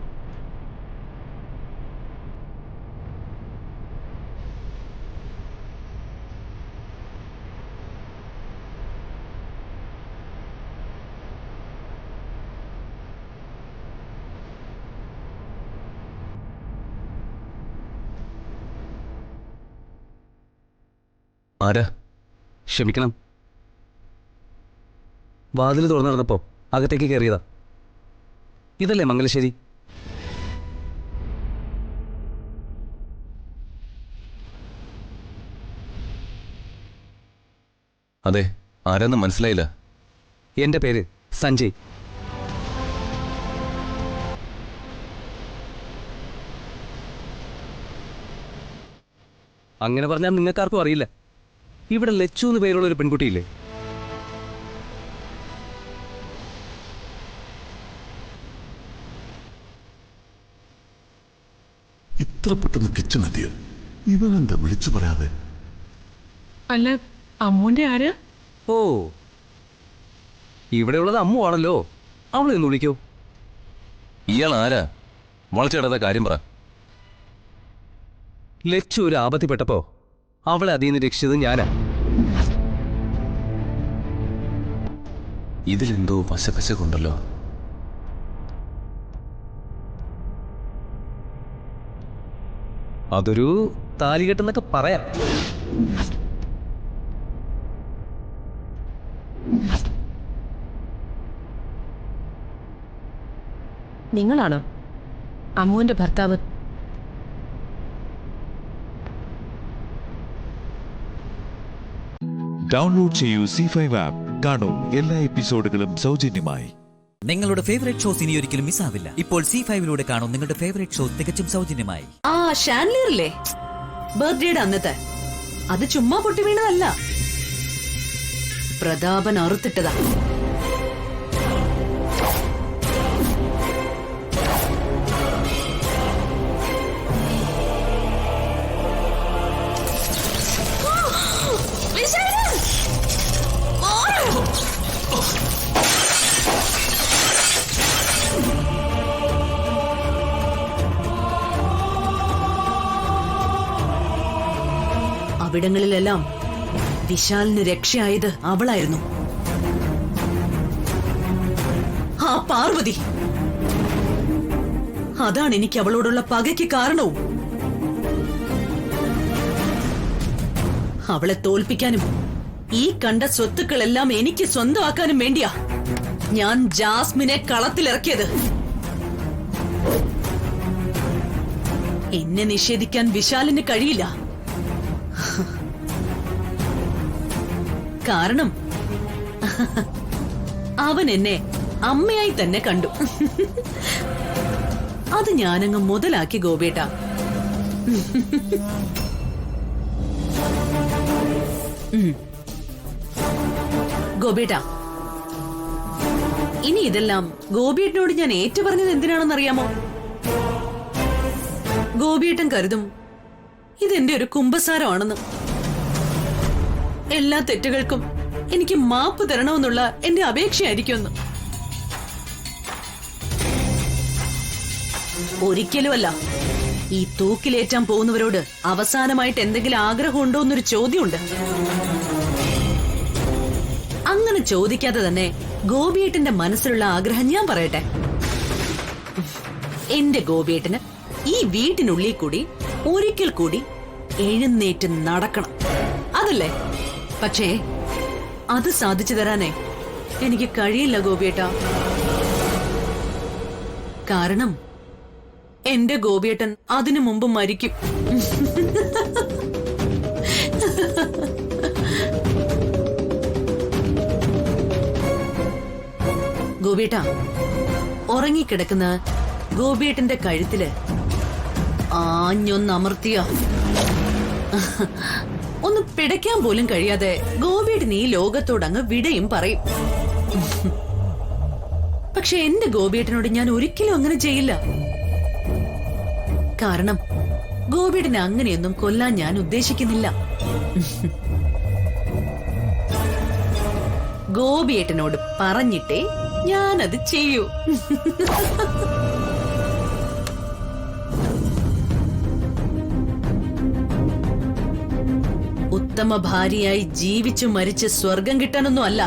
ആരാ? ക്ഷമിക്കണം. വാതിൽ തുറന്നു നടന്നപ്പോ അകത്തേക്ക് കയറിയതാ. ഇതല്ലേ മംഗലശ്ശേരി? അതെ. ആരാന്ന് മനസ്സിലായില്ല. എന്റെ പേര് സഞ്ജയ്. അങ്ങനെ പറഞ്ഞാൽ നിങ്ങൾക്കാർക്കും അറിയില്ല. ഇവിടെ ലച്ചു എന്ന് പേരുള്ള ഒരു പെൺകുട്ടിയില്ലേ? ഇത്ര പെട്ടെന്ന് കിച്ചൺ എത്തിയത് ഇവനെന്താ വിളിച്ചു പറയാതെ? അല്ല, അമ്മൂന്റെ ആര്? ഓ, ഇവിടെയുള്ളത് അമ്മു ആണല്ലോ. അവളെ ഒന്ന് വിളിക്കൂ. ഇയാൾ ആരാ? വളച്ചേടാത്ത കാര്യം പറ. ലച്ചു ഒരു ആപത്തിപ്പെട്ടപ്പോ അവളെ അതിൽ നിന്ന് രക്ഷിച്ചത് ഞാനാ. ഇതിലെന്തോ പശപശ കൊണ്ടല്ലോ. അതൊരു താലികെട്ടെന്നൊക്കെ പറയാം. നിങ്ങളാണോ അമ്മുവിന്റെ ഭർത്താവ്? ഡൗൺലോഡ് ചെയ്യൂ C5 ആപ്പ്. കാണൂ എല്ലാ എപ്പിസോഡുകളും സൗജന്യമായി. നിങ്ങളുടെ ഫേവറേറ്റ് ഷോസ് ഇനി ഒരിക്കലും മിസ്സാവില്ല. ഇപ്പോൾ C5 കാണൂ നിങ്ങളുടെ ഫേവറേറ്റ് ഷോ തികച്ചും സൗജന്യമായി. ആ ഷാൻലിയറില്ലേ, ബർത്ത്ഡേയുടെ അന്നത്തെ, അത് ചുമ്മാ പൊട്ടി വീണതല്ല, പ്രതാപൻ അറുത്തിട്ടതാ. അവിടങ്ങളിലെല്ലാം വിശാലിന് രക്ഷയായത് അവളായിരുന്നു. ആ പാർവതി, അതാണ് എനിക്ക് അവളോടുള്ള പകയ്ക്ക് കാരണവും. അവളെ തോൽപ്പിക്കാനും ഈ കണ്ട സ്വത്തുക്കളെല്ലാം എനിക്ക് സ്വന്തമാക്കാനും വേണ്ടിയാ ഞാൻ ജാസ്മിനെ കളത്തിലിറക്കിയത്. എന്നെ നിഷേധിക്കാൻ വിശാലിന് കഴിയില്ല. കാരണം അവൻ എന്നെ അമ്മയായി തന്നെ കണ്ടു. അത് ഞാനങ്ങ് മുതലാക്കി ഗോപേട്ട. ഗോപേട്ട, ഇനി ഇതെല്ലാം ഗോപിയേട്ടനോട് ഞാൻ ഏറ്റു പറഞ്ഞത് എന്തിനാണെന്നറിയാമോ? ഗോപിയേട്ടൻ കരുതും ഇതെന്റെ ഒരു കുമ്പസാരമാണെന്ന്. എല്ലാ തെറ്റുകൾക്കും എനിക്ക് മാപ്പ് തരണമെന്നുള്ള എന്റെ അപേക്ഷയായിരിക്കുമെന്ന്. ഒരിക്കലുമല്ല. ഈ തൂക്കിലേറ്റാൻ പോകുന്നവരോട് അവസാനമായിട്ട് എന്തെങ്കിലും ആഗ്രഹമുണ്ടോ എന്നൊരു ചോദ്യമുണ്ട്. അങ്ങനെ ചോദിക്കാതെ തന്നെ ഗോപിയേട്ടന്റെ മനസ്സിലുള്ള ആഗ്രഹം ഞാൻ പറയട്ടെ. എന്റെ ഗോപിയേട്ടന് ഈ വീട്ടിനുള്ളിൽ കൂടി ഒരിക്കൽ കൂടി എഴുന്നേറ്റ് നടക്കണം, അതല്ലേ? പക്ഷേ അത് സാധിച്ചു തരാനേ എനിക്ക് കഴിയില്ല ഗോപിയേട്ട. കാരണം എന്റെ ഗോപിയേട്ടൻ അതിനു മുമ്പ് മരിക്കും. ഗോപിയേട്ട, ഉറങ്ങിക്കിടക്കുന്ന ഗോപിയേട്ടന്റെ കഴുത്തില് ആഞ്ഞൊന്നമർത്തിയ ഒന്ന് പിടയ്ക്കാൻ പോലും കഴിയാതെ ഗോപിയേട്ടൻ ഈ ലോകത്തോടങ്ങ് വിടയും പറയും. പക്ഷെ എന്റെ ഗോപിയേട്ടനോട് ഞാൻ ഒരിക്കലും അങ്ങനെ ചെയ്യില്ല. കാരണം ഗോപിയേട്ടനെ അങ്ങനെയൊന്നും കൊല്ലാൻ ഞാൻ ഉദ്ദേശിക്കുന്നില്ല. ഗോപിയേട്ടനോട് പറഞ്ഞിട്ടേ ഞാനത് ചെയ്യൂ. ഉത്തമ ഭാര്യയായി ജീവിച്ചു മരിച്ച് സ്വർഗം കിട്ടാനൊന്നും അല്ല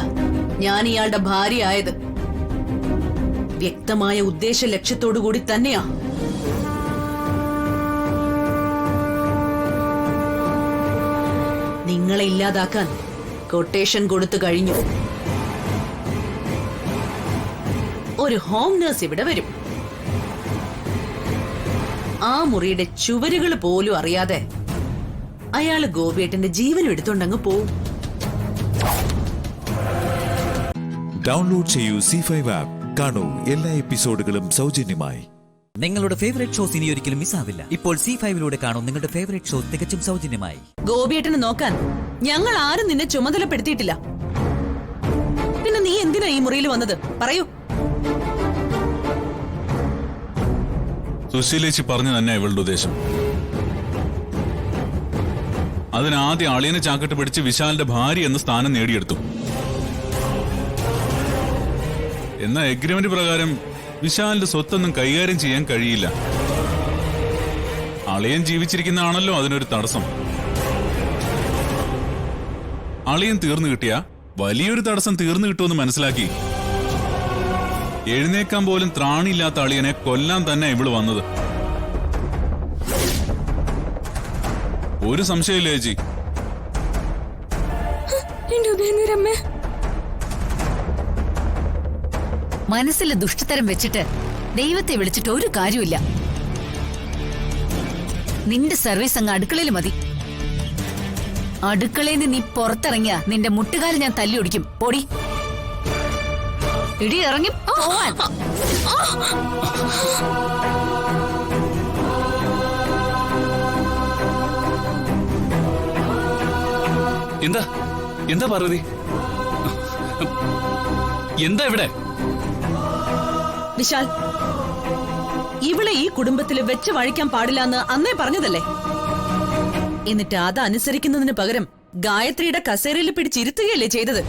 ഞാൻ ഇയാളുടെ ഭാര്യയായത്. വ്യക്തമായ ഉദ്ദേശ ലക്ഷ്യത്തോടുകൂടി തന്നെയാ. നിങ്ങളെ ഇല്ലാതാക്കാൻ കൊട്ടേഷൻ കൊടുത്തു കഴിഞ്ഞു. ഒരു ഹോം നഴ്സ് ഇവിടെ വരും. ആ മുറിയുടെ ചുവരുകൾ പോലും അറിയാതെ അയാള് ഗോപിയേട്ടന്റെ ജീവൻ എടുത്തോണ്ടങ്ങ് പോവും. ഡൗൺലോഡ് ചെയ്യൂ C5 ആപ്പ്. കാണൂ എല്ലാ എപ്പിസോഡുകളും സൗജന്യമായി. നിങ്ങളുടെ ഫേവറേറ്റ് ഷോസ് ഇനി ഒരിക്കലും മിസ്സാവില്ല. ഇപ്പോൾ C5 കാണൂ നിങ്ങളുടെ ഫേവറേറ്റ് ഷോ തികച്ചും സൗജന്യമായി. ഗോപിയേട്ടനെ നോക്കാൻ ഞങ്ങൾ ആരും നിന്നെ ചുമതലപ്പെടുത്തിയിട്ടില്ല. പിന്നെ നീ എന്തിനാ ഈ മുറിയിൽ വന്നത്? പറയൂ. സുശീലേച്ചി പറഞ്ഞു തന്നെ ഇവളുടെ ഉദ്ദേശം. അതിനാദ്യം അളിയനെ ചാക്കിട്ട് പിടിച്ച് വിശാലിന്റെ ഭാര്യ എന്ന സ്ഥാനം നേടിയെടുത്തു. എന്നാ എഗ്രിമെന്റ് പ്രകാരം വിശാലിന്റെ സ്വത്തൊന്നും കൈകാര്യം ചെയ്യാൻ കഴിയില്ല. അളിയൻ ജീവിച്ചിരിക്കുന്നതാണല്ലോ അതിനൊരു തടസ്സം. അളിയൻ തീർന്നു കിട്ടിയ വലിയൊരു തടസ്സം തീർന്നു കിട്ടുമെന്ന് മനസ്സിലാക്കി എഴുന്നേക്കാൻ പോലും ത്രാണിയില്ലാത്ത അളിയനെ കൊല്ലാൻ തന്നെ ഇവള് വന്നത്. ഒരു സംശയമില്ല ചേച്ചി. മനസ്സിലെ ദുഷ്ടതരം വെച്ചിട്ട് ദൈവത്തെ വിളിച്ചിട്ട് ഒരു കാര്യമില്ല. നിന്റെ സർവീസ് അങ്ങ് അടുക്കളയിൽ മതി. അടുക്കളയിൽ നിന്ന് നീ പുറത്തിറങ്ങിയ നിന്റെ മുട്ടുകാല് ഞാൻ തല്ലി ഒടിക്കും. പൊടി ഇടി ഇറങ്ങി പോവാൻ. എന്താ എന്താ പാർവതി? എന്താ ഇവിടെ? വിശാൽ, ഇവളെ ഈ കുടുംബത്തില് വെച്ച് വഴിക്കാൻ പാടില്ലെന്ന് അന്നേ പറഞ്ഞതല്ലേ? എന്നിട്ട് അത് അനുസരിക്കുന്നതിന് പകരം ഗായത്രിയുടെ കസേരയിൽ പിടിച്ചിരുത്തുകയല്ലേ ചെയ്തത്?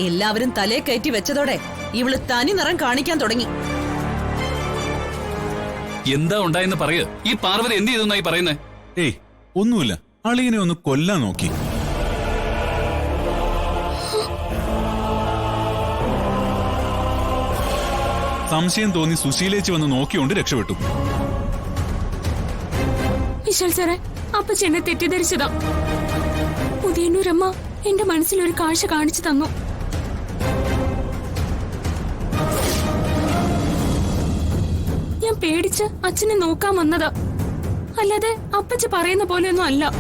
എല്ലാവരും തലേ കയറ്റി വെച്ചതോടെ ഇവള് തനി നിറം കാണിക്കാൻ തുടങ്ങി. എന്താ ഉണ്ടായെന്ന് പറയ്. ഈ പാർവതി എന്ത് ചെയ്തെന്നായി പറയുന്നേ? ഏയ് ഒന്നുമില്ല. അളിയനെ ഒന്ന് കൊല്ലാൻ നോക്കി. സംശയം തോന്നി സുശീലേച്ചി വന്ന് നോക്കിയോണ്ട് രക്ഷപ്പെട്ടു. വിശാൽ സാറേ, അപ്പച്ചി എന്നെ തെറ്റിദ്ധരിച്ചതാ. ഉദയന്നൂരമ്മ എന്റെ മനസ്സിലൊരു കാഴ്ച കാണിച്ചു തന്നു. ഞാൻ പേടിച്ച് അച്ഛനെ നോക്കാൻ വന്നതാ, അല്ലാതെ അപ്പച്ചി പറയുന്ന പോലെയൊന്നും അല്ല.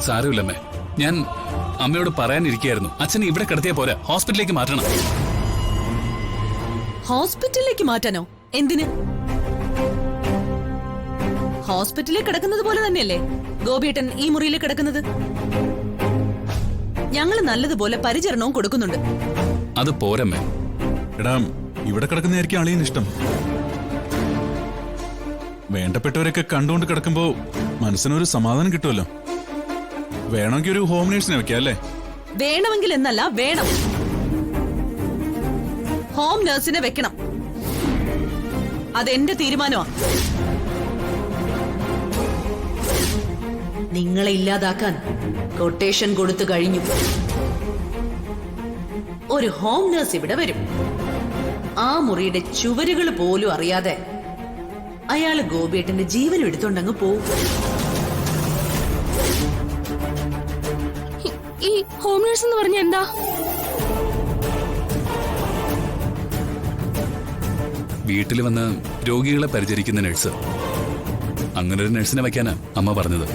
സാരമില്ലമ്മേ, ഞാൻ അമ്മയോട് പറയാനിരിക്കായിരുന്നു. അച്ഛനെ ഇവിടെ കിടത്തിയാ പോരാ, ഹോസ്പിറ്റലിലേക്ക് മാറ്റണം. ഹോസ്പിറ്റലിലേക്ക് മാറ്റാനോ? എന്തിന്? ഹോസ്പിറ്റലിൽ കിടക്കുന്നത് പോലെ തന്നെയല്ലേ ഗോപിയേട്ടൻ ഈ മുറിയിൽ കിടക്കുന്നത്. ഞങ്ങൾ നല്ലതുപോലെ പരിചരണവും കൊടുക്കുന്നുണ്ട്. അത് പോരമ്മേ. എടാ, ഇവിടെ കിടക്കുന്നതായിരിക്കും അളിയന് ഇഷ്ടം. വേണ്ടപ്പെട്ടവരൊക്കെ കണ്ടുകൊണ്ട് കിടക്കുമ്പോ മനസ്സിനൊരു സമാധാനം കിട്ടുമല്ലോ. വേണമെങ്കിൽ ഒരു ഹോം നേഴ്സിനെ വെക്കാം അല്ലേ? വേണമെങ്കിൽ എന്നല്ല, വേണം. ഹോം നഴ്സിനെ വെക്കണം. അതെന്റെ തീരുമാനമാണ്. നിങ്ങളെ ഇല്ലാതാക്കാൻ കൊട്ടേഷൻ കൊടുത്തു കഴിഞ്ഞു. ഒരു ഹോം നഴ്സ് ഇവിടെ വരും. ആ മുറിയുടെ ചുവരുകൾ പോലും അറിയാതെ അയാള് ഗോപിയേട്ടന്റെ ജീവൻ എടുത്തോണ്ടങ്ങ് പോവും. ഈ ഹോം നഴ്സ് എന്ന് പറഞ്ഞ എന്താ? വീട്ടിൽ വന്ന് രോഗികളെ പരിചരിക്കുന്ന നഴ്സ്. അങ്ങനെ ഒരു നഴ്സിനെ വയ്ക്കാനാ അമ്മ പറഞ്ഞത്.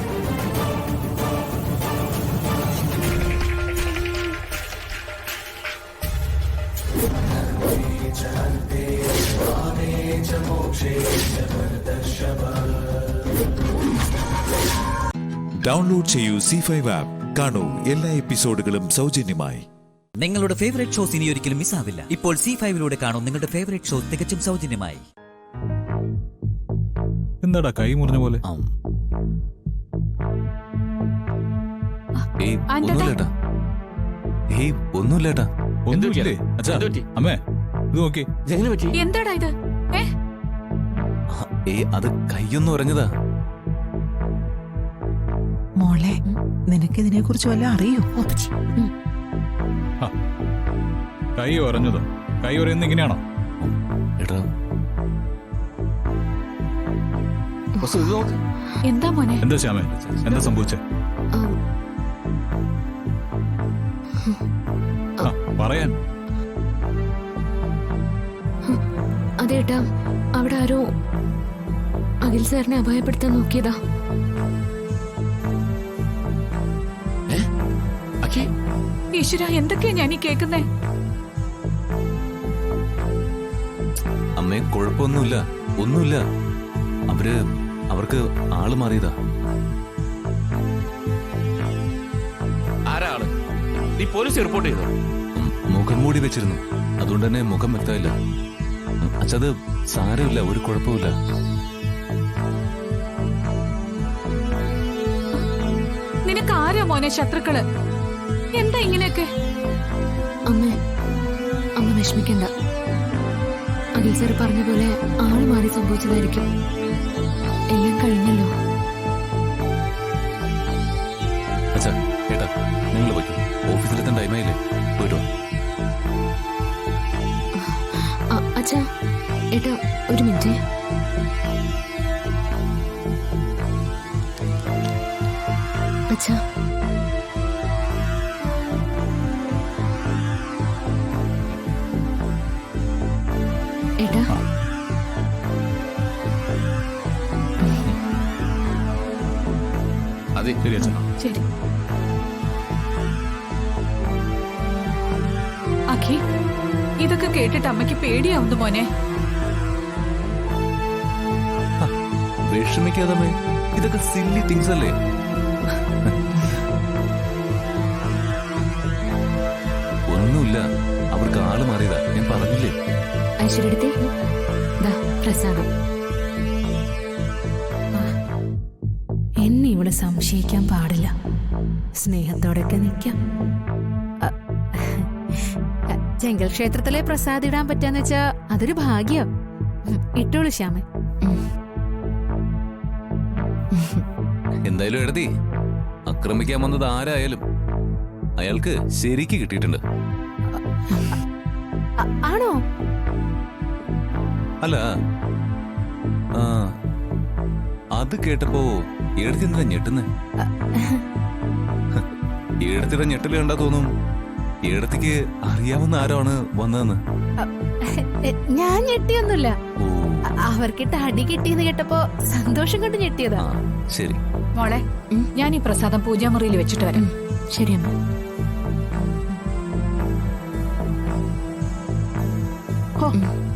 ഡൗൺലോഡ് ചെയ്യൂ C5 ആപ്പ്. കാണൂ എല്ലാ എപ്പിസോഡുകളും സൗജന്യമായി. നിങ്ങളുടെ ഫേവറേറ്റ് ഷോസ് ഇനി ഒരിക്കലും മിസ്സാവില്ല. ഇപ്പോൾ C5 കാണൂ നിങ്ങളുടെ ഫേവറേറ്റ് ഷോ തികച്ചും സൗജന്യമായി. എന്താടാ കൈ മുറിഞ്ഞ പോലെ? ഒന്നുമില്ലേട്ടാ. ഒന്നുമില്ലേ? അമ്മേ ഇത് നോക്കി. എന്താടാ ഇത്? അത് കൈയൊന്നും ഉറഞ്ഞതാ. മോളെ, നിനക്കിതിനെ കുറിച്ച് വല്ല അറിയോ? കൈ ഉറഞ്ഞതോ? കൈ ഉറയുന്ന ഇങ്ങനെയാണോ? എടാ, എന്താ മോനെ? എന്താ ശ്യാമേ, എന്താ സംഭവിച്ചേ? പറയാൻ. അതേട്ടാ, അവിടെ ആരോ അഖിൽ സാറിനെ അപായപ്പെടുത്താൻ നോക്കിയതാ. ഈശ്വര, എന്തൊക്കെയാ ഞാൻ ഈ കേൾക്കുന്നേ? അമ്മേ, കുഴപ്പമൊന്നുമില്ല, ഒന്നുമില്ല. അവർക്ക് ആള് മാറിയതാ. ആരാള്? നീ പോലീസ് റിപ്പോർട്ട് ചെയ്തോ? മുഖം മൂടി വെച്ചിരുന്നു, അതുകൊണ്ട് തന്നെ മുഖം വ്യക്തമില്ല. അച്ഛത് സാരമില്ല, ഒരു കുഴപ്പമില്ല. നിനക്ക് ആരാ മോനെ ശത്രുക്കള്? എന്താ ഇങ്ങനെയൊക്കെ? അമ്മ വിഷമിക്കണ്ട. അഖിൽ സാർ പറഞ്ഞ പോലെ ആള് മാറി സംഭവിച്ചതായിരിക്കും. എല്ലാം കഴിഞ്ഞല്ലോ. അച്ഛാ ഏട്ടാ നിങ്ങൾ പോയി ഓഫീസിലെത്താൻ ടൈമായില്ലേ? പോയിട്ട് വാ. അച്ഛാ ഏട്ടാ ഒരു മിനിറ്റ്. അച്ഛാ ഏട്ടാ അതെ ശരി അച്ഛാ. ശരി. അഖി, ഇതൊക്കെ കേട്ടിട്ട് അമ്മയ്ക്ക് പേടിയാവുന്നു മോനെ. വിഷമിക്കാതമ്മേ, ഇതൊക്കെ സില്ലി തിങ്സ് അല്ലേ. ഒന്നുമില്ല, അവർക്ക് ആള് മാറിയതാ, ഞാൻ പറഞ്ഞില്ലേ. ഐശ്വര്യടുത്തേ പ്രസാദം. എന്നെ ഇവിടെ സംശയിക്കാൻ പാടില്ല. സ്നേഹത്തോടൊക്കെ നിൽക്കാം. ചെങ്കൽ ക്ഷേത്രത്തിലെ പ്രസാദം ഇടാൻ പറ്റാന്ന് വെച്ചാ അതൊരു ഭാഗ്യം. ഇട്ടോളൂ ശ്യാമ. എന്തായാലും എഴുതി ആക്രമിക്കാൻ വന്നത് ആരായാലും അയാൾക്ക് ശരിക്ക് കിട്ടിയിട്ടുണ്ട്. ആണോ? അല്ല അത് കേട്ടപ്പോ എഴുതി എന്തിനാ ഞെട്ടുന്നേ? എഴുത്തിയുടെ ഞെട്ടല് കണ്ടാ തോന്നും എഴുത്തിക്ക് അറിയാവുന്ന ആരാണ് വന്നതെന്ന്. ഞാൻ ഞെട്ടിയൊന്നുമില്ല. അവർക്കിട്ട് അടി കിട്ടിയെന്ന് കേട്ടപ്പോ സന്തോഷം കൊണ്ട് ഞെട്ടിയതാ. ശരി മോളെ, ഞാൻ ഈ പ്രസാദം പൂജാമുറിയിൽ വെച്ചിട്ട് വരാം. ശരി അമ്മ.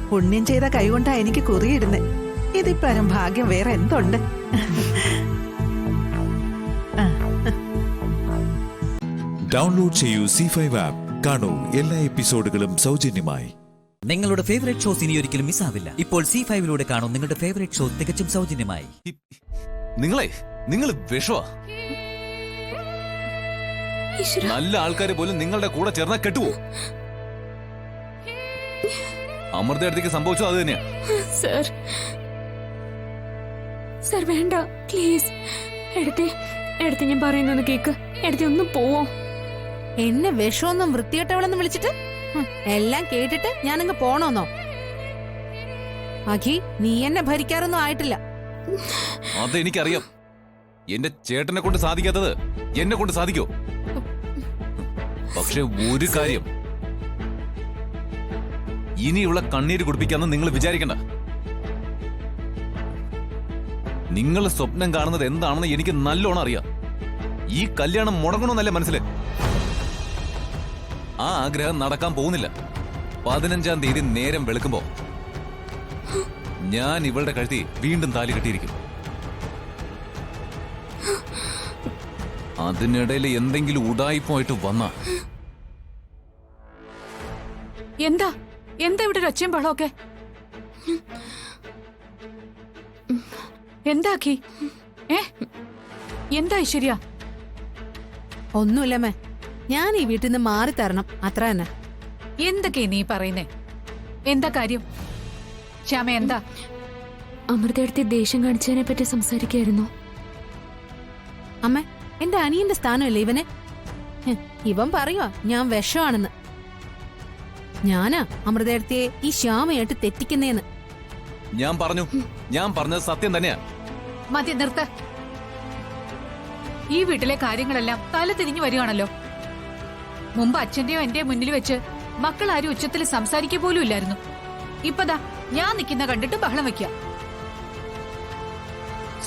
പുണ്യം ചെയ്ത കൈകൊണ്ടാ എനിക്ക് കുറിയിടുന്നേ. ഇതിപ്പരം ഭാഗ്യം വേറെ എന്തുണ്ട്? ഡൗൺലോഡ് ചെയ്യൂ C5 ആപ്പ്. കാണൂ എല്ലാ എപ്പിസോഡുകളും സൗജന്യമായി. നിങ്ങളുടെ ഫേവറേറ്റ് ഷോസ് ഇനി ഒരിക്കലും മിസ്സാവില്ല. ഇപ്പോൾ C5 കാണും നിങ്ങളുടെ ഫേവറേറ്റ് ഷോ തികച്ചും സൗജന്യമായി. നിങ്ങൾ വിഷവാ. നല്ല ആൾക്കാരെ പോലും നിങ്ങളുടെ കൂടെ ചേർന്നാ കെട്ടുവോ? അമൃത അടുത്തേക്ക് സംഭവിച്ചത് അത് തന്നെയാ. സർ വേണ്ട പ്ലീസ്. എടുത്ത് ഞാൻ പറയുന്നൊന്ന് കേക്ക്. എടുത്ത് ഒന്ന് പോവോ? എന്നെ വിഷമൊന്നും വൃത്തികെട്ടവളെന്ന് വിളിച്ചിട്ട് എല്ലാം കേട്ടിട്ട് ഞാനങ്ങ് പോണോന്നോ? അഖി, നീ എന്നെ ഭരിക്കാറൊന്നും ആയിട്ടില്ല. അതെനിക്കറിയാം. എന്റെ ചേട്ടനെ കൊണ്ട് സാധിക്കാത്തത് എന്നെ കൊണ്ട് സാധിക്കോ? പക്ഷെ ഒരു കാര്യം, ഇനിയുള്ള കണ്ണീര് കുടിപ്പിക്കാന്ന് നിങ്ങൾ വിചാരിക്കണ്ട. നിങ്ങൾ സ്വപ്നം കാണുന്നത് എന്താണെന്ന് എനിക്ക് നല്ലോണം അറിയാം. ഈ കല്യാണം മുടങ്ങണമെന്നല്ല മനസ്സില്. ആ ആഗ്രഹം നടക്കാൻ പോകുന്നില്ല. 15-ാം തീയതി നേരം വെളുക്കുമ്പോ ഞാൻ ഇവളുടെ കഴുത്തി വീണ്ടും താലി കെട്ടിയിരിക്കും. അതിനിടയിൽ എന്തെങ്കിലും ഉടായിപ്പോയിട്ട് വന്ന എന്താ ഇവിടെ ഒരു ഒച്ചയും ബഹളമൊക്കെ? എന്താക്കി? എന്താ ഐശ്വര്യ? ഒന്നുമില്ലമ്മേ, ഞാൻ ഈ വീട്ടിൽ നിന്ന് മാറി തരണം, അത്ര തന്നെ. എന്തൊക്കെയാ നീ പറയുന്നേ? എന്താ കാര്യം? ശ്യാമ എന്താ? അമൃതയെടുത്ത് ദേഷ്യം കാണിച്ചതിനെ പറ്റി സംസാരിക്കായിരുന്നു. അമ്മ, എന്റെ അനിയന്റെ സ്ഥാനമല്ലേ ഇവന്? ഇവൻ പറയുവാ ഞാൻ വിഷമാണെന്ന്. ഞാനാ അമൃതയെടുത്തെ ഈ ശ്യാമയായിട്ട് തെറ്റിക്കുന്നേന്ന്. ഞാൻ പറഞ്ഞത് സത്യം തന്നെയാ. മതി, നിർത്ത. ഈ വീട്ടിലെ കാര്യങ്ങളെല്ലാം തല തിരിഞ്ഞു വരികയാണല്ലോ. മുമ്പ് അച്ഛന്റെയോ എന്റെ മുന്നിൽ വെച്ച് മക്കൾ ആരും ഉച്ചത്തിൽ സംസാരിക്കുക പോലും ഇല്ലായിരുന്നു. ഇപ്പതാ ഞാൻ നിൽക്കുന്ന കണ്ടിട്ട് ബഹളം വെക്കുക.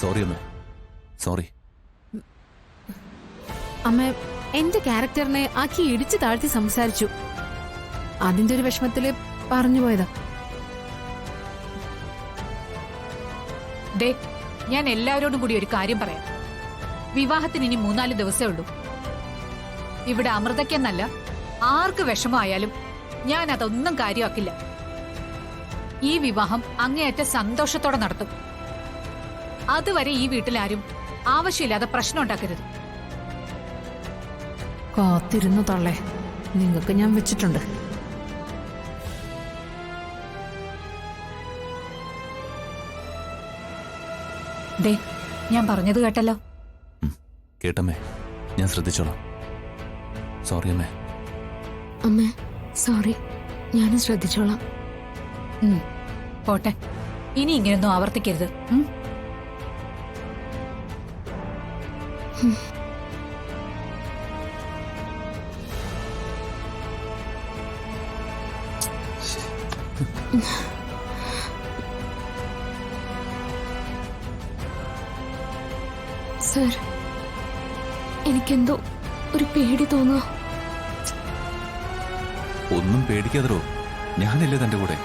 സോറി അമ്മ, എന്റെ ക്യാരക്ടറിനെ ആക്കി ഇടിച്ചു താഴ്ത്തി സംസാരിച്ചു. അതിന്റെ ഒരു വിഷമത്തില് പറഞ്ഞു പോയതാ. ദേ, ഞാൻ എല്ലാവരോടും കൂടി ഒരു കാര്യം പറയാം. വിവാഹത്തിന് ഇനി 3-4 ദിവസമേ ഉള്ളൂ. ഇവിടെ അമൃതയ്ക്കെന്നല്ല ആർക്ക് വിഷമമായാലും ഞാൻ അതൊന്നും കാര്യമാക്കില്ല. ഈ വിവാഹം അങ്ങേയറ്റ സന്തോഷത്തോടെ നടത്തും. അതുവരെ ഈ വീട്ടിലാരും ആവശ്യമില്ലാതെ പ്രശ്നം ഉണ്ടാക്കരുത്. കാത്തിരുന്നു തള്ളേ, നിങ്ങൾക്ക് ഞാൻ വെച്ചിട്ടുണ്ട്. ദേ, ഞാൻ പറഞ്ഞത് കേട്ടല്ലോ. കേട്ടമ്മേ, ഞാൻ ശ്രദ്ധിച്ചോളാം. സോറി അമ്മേ. അമ്മേ സോറി, ഞാനും ശ്രദ്ധിച്ചോളാം. പോട്ടെ, ഇനി ഇങ്ങനെയൊന്നും ആവർത്തിക്കരുത്. സർ, എനിക്കെന്തോ ഒരു പേടി തോന്നുക. ഒന്നും പേടിക്കാതോ, ഞാനല്ലേ തന്റെ കൂടെ.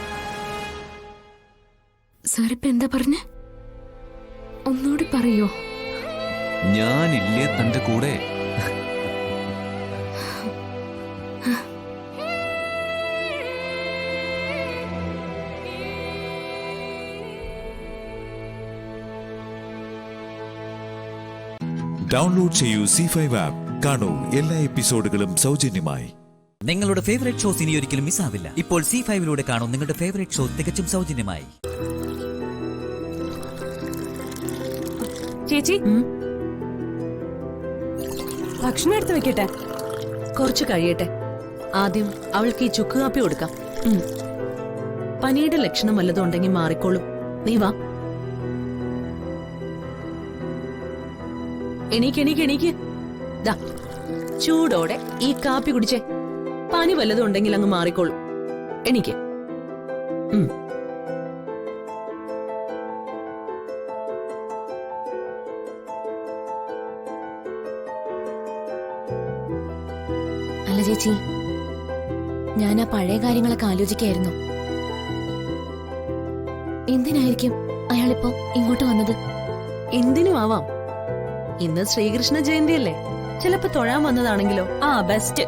സാർ ഇപ്പൊ എന്താ പറഞ്ഞേ? ഒന്നുകൂടി പറയോ? ഞാനില്ലേ തന്റെ കൂടെ. ഡൗൺലോഡ് ചെയ്യൂ C5 ആപ്പ്. കാണൂ എല്ലാ എപ്പിസോഡുകളും സൗജന്യമായി. നിങ്ങളുടെ ഫേവറേറ്റ് ഷോസ് ഇനി ഒരിക്കലും മിസ്സാവില്ല. ഇപ്പോൾ C5 കാണൂ നിങ്ങളുടെ ഫേവറേറ്റ് ഷോ തികച്ചും സൗജന്യമായി. ചേച്ചി, ഭക്ഷണം എടുത്ത് വെക്കട്ടെ? കുറച്ച് കഴിയട്ടെ. ആദ്യം അവൾക്ക് ഈ ചുക്ക് കാപ്പി കൊടുക്കാം. പനിയുടെ ലക്ഷണം വല്ലതും ഉണ്ടെങ്കിൽ മാറിക്കോളും. നീ വാ. എണീക്ക്. ദാ, ചൂടോടെ ഈ കാപ്പി കുടിച്ചേ. പനി വല്ലതും ഉണ്ടെങ്കിൽ അങ്ങ് മാറിക്കോളും. എണീക്ക്. അല്ല ചേച്ചി, ഞാൻ ആ പഴയ കാര്യങ്ങളൊക്കെ ആലോചിക്കായിരുന്നു. എന്തിനായിരിക്കും അയാളിപ്പോ ഇങ്ങോട്ട് വന്നത്? എന്തിനും ആവാം. ഇന്ന് ശ്രീകൃഷ്ണ ജയന്തിയല്ലേ, ചിലപ്പോ തൊഴാൻ വന്നതാണെങ്കിലോ? ബെസ്റ്റ്.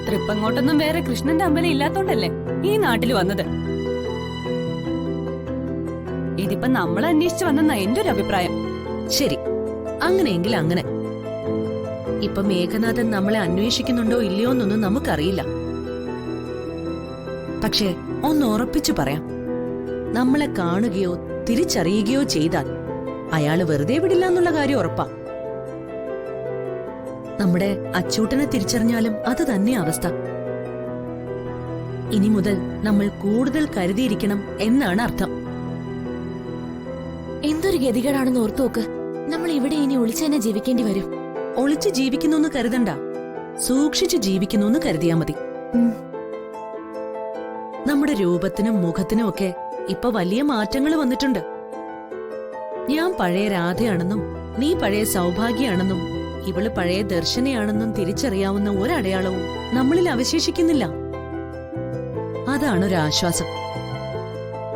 തൃപ്പങ്ങോട്ടൊന്നും വേറെ കൃഷ്ണന്റെ അമ്പലം ഇല്ലാത്തോണ്ടല്ലേ ഈ നാട്ടിൽ വന്നത്. ഇതിപ്പോ നമ്മൾ അന്വേഷിച്ചു വന്നെന്നാ എന്റെ ഒരു അഭിപ്രായം. ശരി, അങ്ങനെയെങ്കിൽ അങ്ങനെ. ഇപ്പൊ മേഘനാഥൻ നമ്മളെ അന്വേഷിക്കുന്നുണ്ടോ ഇല്ലയോ എന്നൊന്നും നമുക്കറിയില്ല. പക്ഷേ ഒന്ന് ഉറപ്പിച്ചു പറയാം, നമ്മളെ കാണുകയോ തിരിച്ചറിയുകയോ ചെയ്താൽ അയാള് വെറുതെ വിടില്ല എന്നുള്ള കാര്യം ഉറപ്പാ. നമ്മുടെ അച്ചൂട്ടനെ തിരിച്ചറിഞ്ഞാലും അത് തന്നെ അവസ്ഥ. ഇനി മുതൽ നമ്മൾ കൂടുതൽ കരുതിയിരിക്കണം എന്നാണ് അർത്ഥം. എന്തൊരു ഗതികേടാണെന്ന് ഓർത്തു നോക്ക്. നമ്മൾ ഇവിടെ ഇനി ഒളിച്ചു തന്നെ ജീവിക്കേണ്ടി വരും. ഒളിച്ചു ജീവിക്കുന്നു കരുതണ്ട, സൂക്ഷിച്ചു ജീവിക്കുന്നു കരുതിയാ മതി. നമ്മുടെ രൂപത്തിനും മുഖത്തിനും ഒക്കെ ഇപ്പൊ വലിയ മാറ്റങ്ങൾ വന്നിട്ടുണ്ട്. ഞാൻ പഴയ രാധയാണെന്നും നീ പഴയ സൗഭാഗ്യാണെന്നും ഇവള് പഴയ ദർശനയാണെന്നും തിരിച്ചറിയാവുന്ന ഒരടയാളവും നമ്മളിൽ അവശേഷിക്കുന്നില്ല. അതാണൊരാശ്വാസം.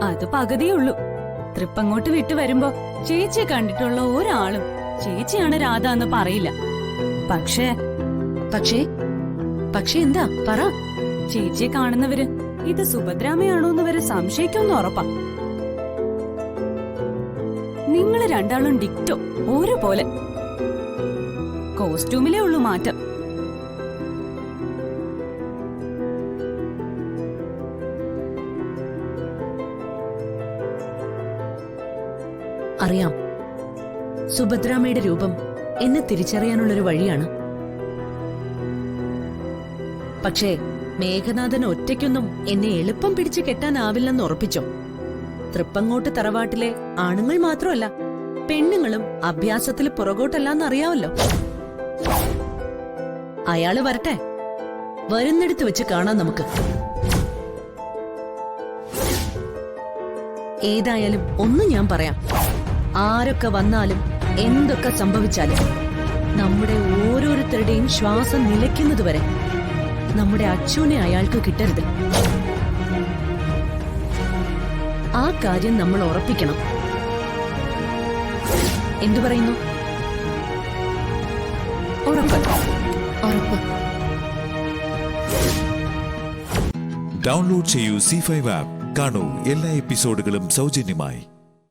അത് പകുതിയുള്ളൂ. തൃപ്പങ്ങോട്ട് വിട്ടു വരുമ്പോ ചേച്ചിയെ കണ്ടിട്ടുള്ള ഒരാളും ചേച്ചിയാണ് രാധ എന്ന് പറയില്ല. പക്ഷേ എന്താ പറ? ചേച്ചിയെ കാണുന്നവര് ഇത് സുഭദ്രാമയാണോന്ന് വരെ സംശയിക്കുമെന്ന് ഉറപ്പാ. നിങ്ങള് രണ്ടാളും ഡിക്റ്റോ, ഓരോപോലെ. കോസ്റ്റ്യൂമിലേ ഉള്ളൂ മാറ്റം. അറിയാം, സുഭദ്രാമയുടെ രൂപം എന്നെ തിരിച്ചറിയാനുള്ളൊരു വഴിയാണ്. പക്ഷേ മേഘനാഥൻ ഒറ്റയ്ക്കൊന്നും എന്നെ എളുപ്പം പിടിച്ചു കെട്ടാനാവില്ലെന്ന് ഉറപ്പിച്ചോ? തൃപ്പങ്ങോട്ട് തറവാട്ടിലെ ആണുങ്ങൾ മാത്രമല്ല, പെണ്ണുങ്ങളും അഭ്യാസത്തിൽ പുറകോട്ടല്ലാന്നറിയാവല്ലോ. അയാള് വരട്ടെ, വരുന്നിടത്ത് വെച്ച് കാണാം നമുക്ക്. ഏതായാലും ഒന്ന് ഞാൻ പറയാം, ആരൊക്കെ വന്നാലും എന്തൊക്കെ സംഭവിച്ചാലും നമ്മുടെ ഓരോരുത്തരുടെയും ശ്വാസം നിലയ്ക്കുന്നതുവരെ നമ്മുടെ അച്ഛനെ അയാൾക്ക് കിട്ടരുത്. ആ കാര്യം നമ്മൾ ഉറപ്പിക്കണം. എന്തു പറയുന്നു? ഉറപ്പ്. ഡൗൺലോഡ് ചെയ്യൂ C5 ആപ്പ്. കാണൂ എല്ലാ എപ്പിസോഡുകളും സൗജന്യമായി.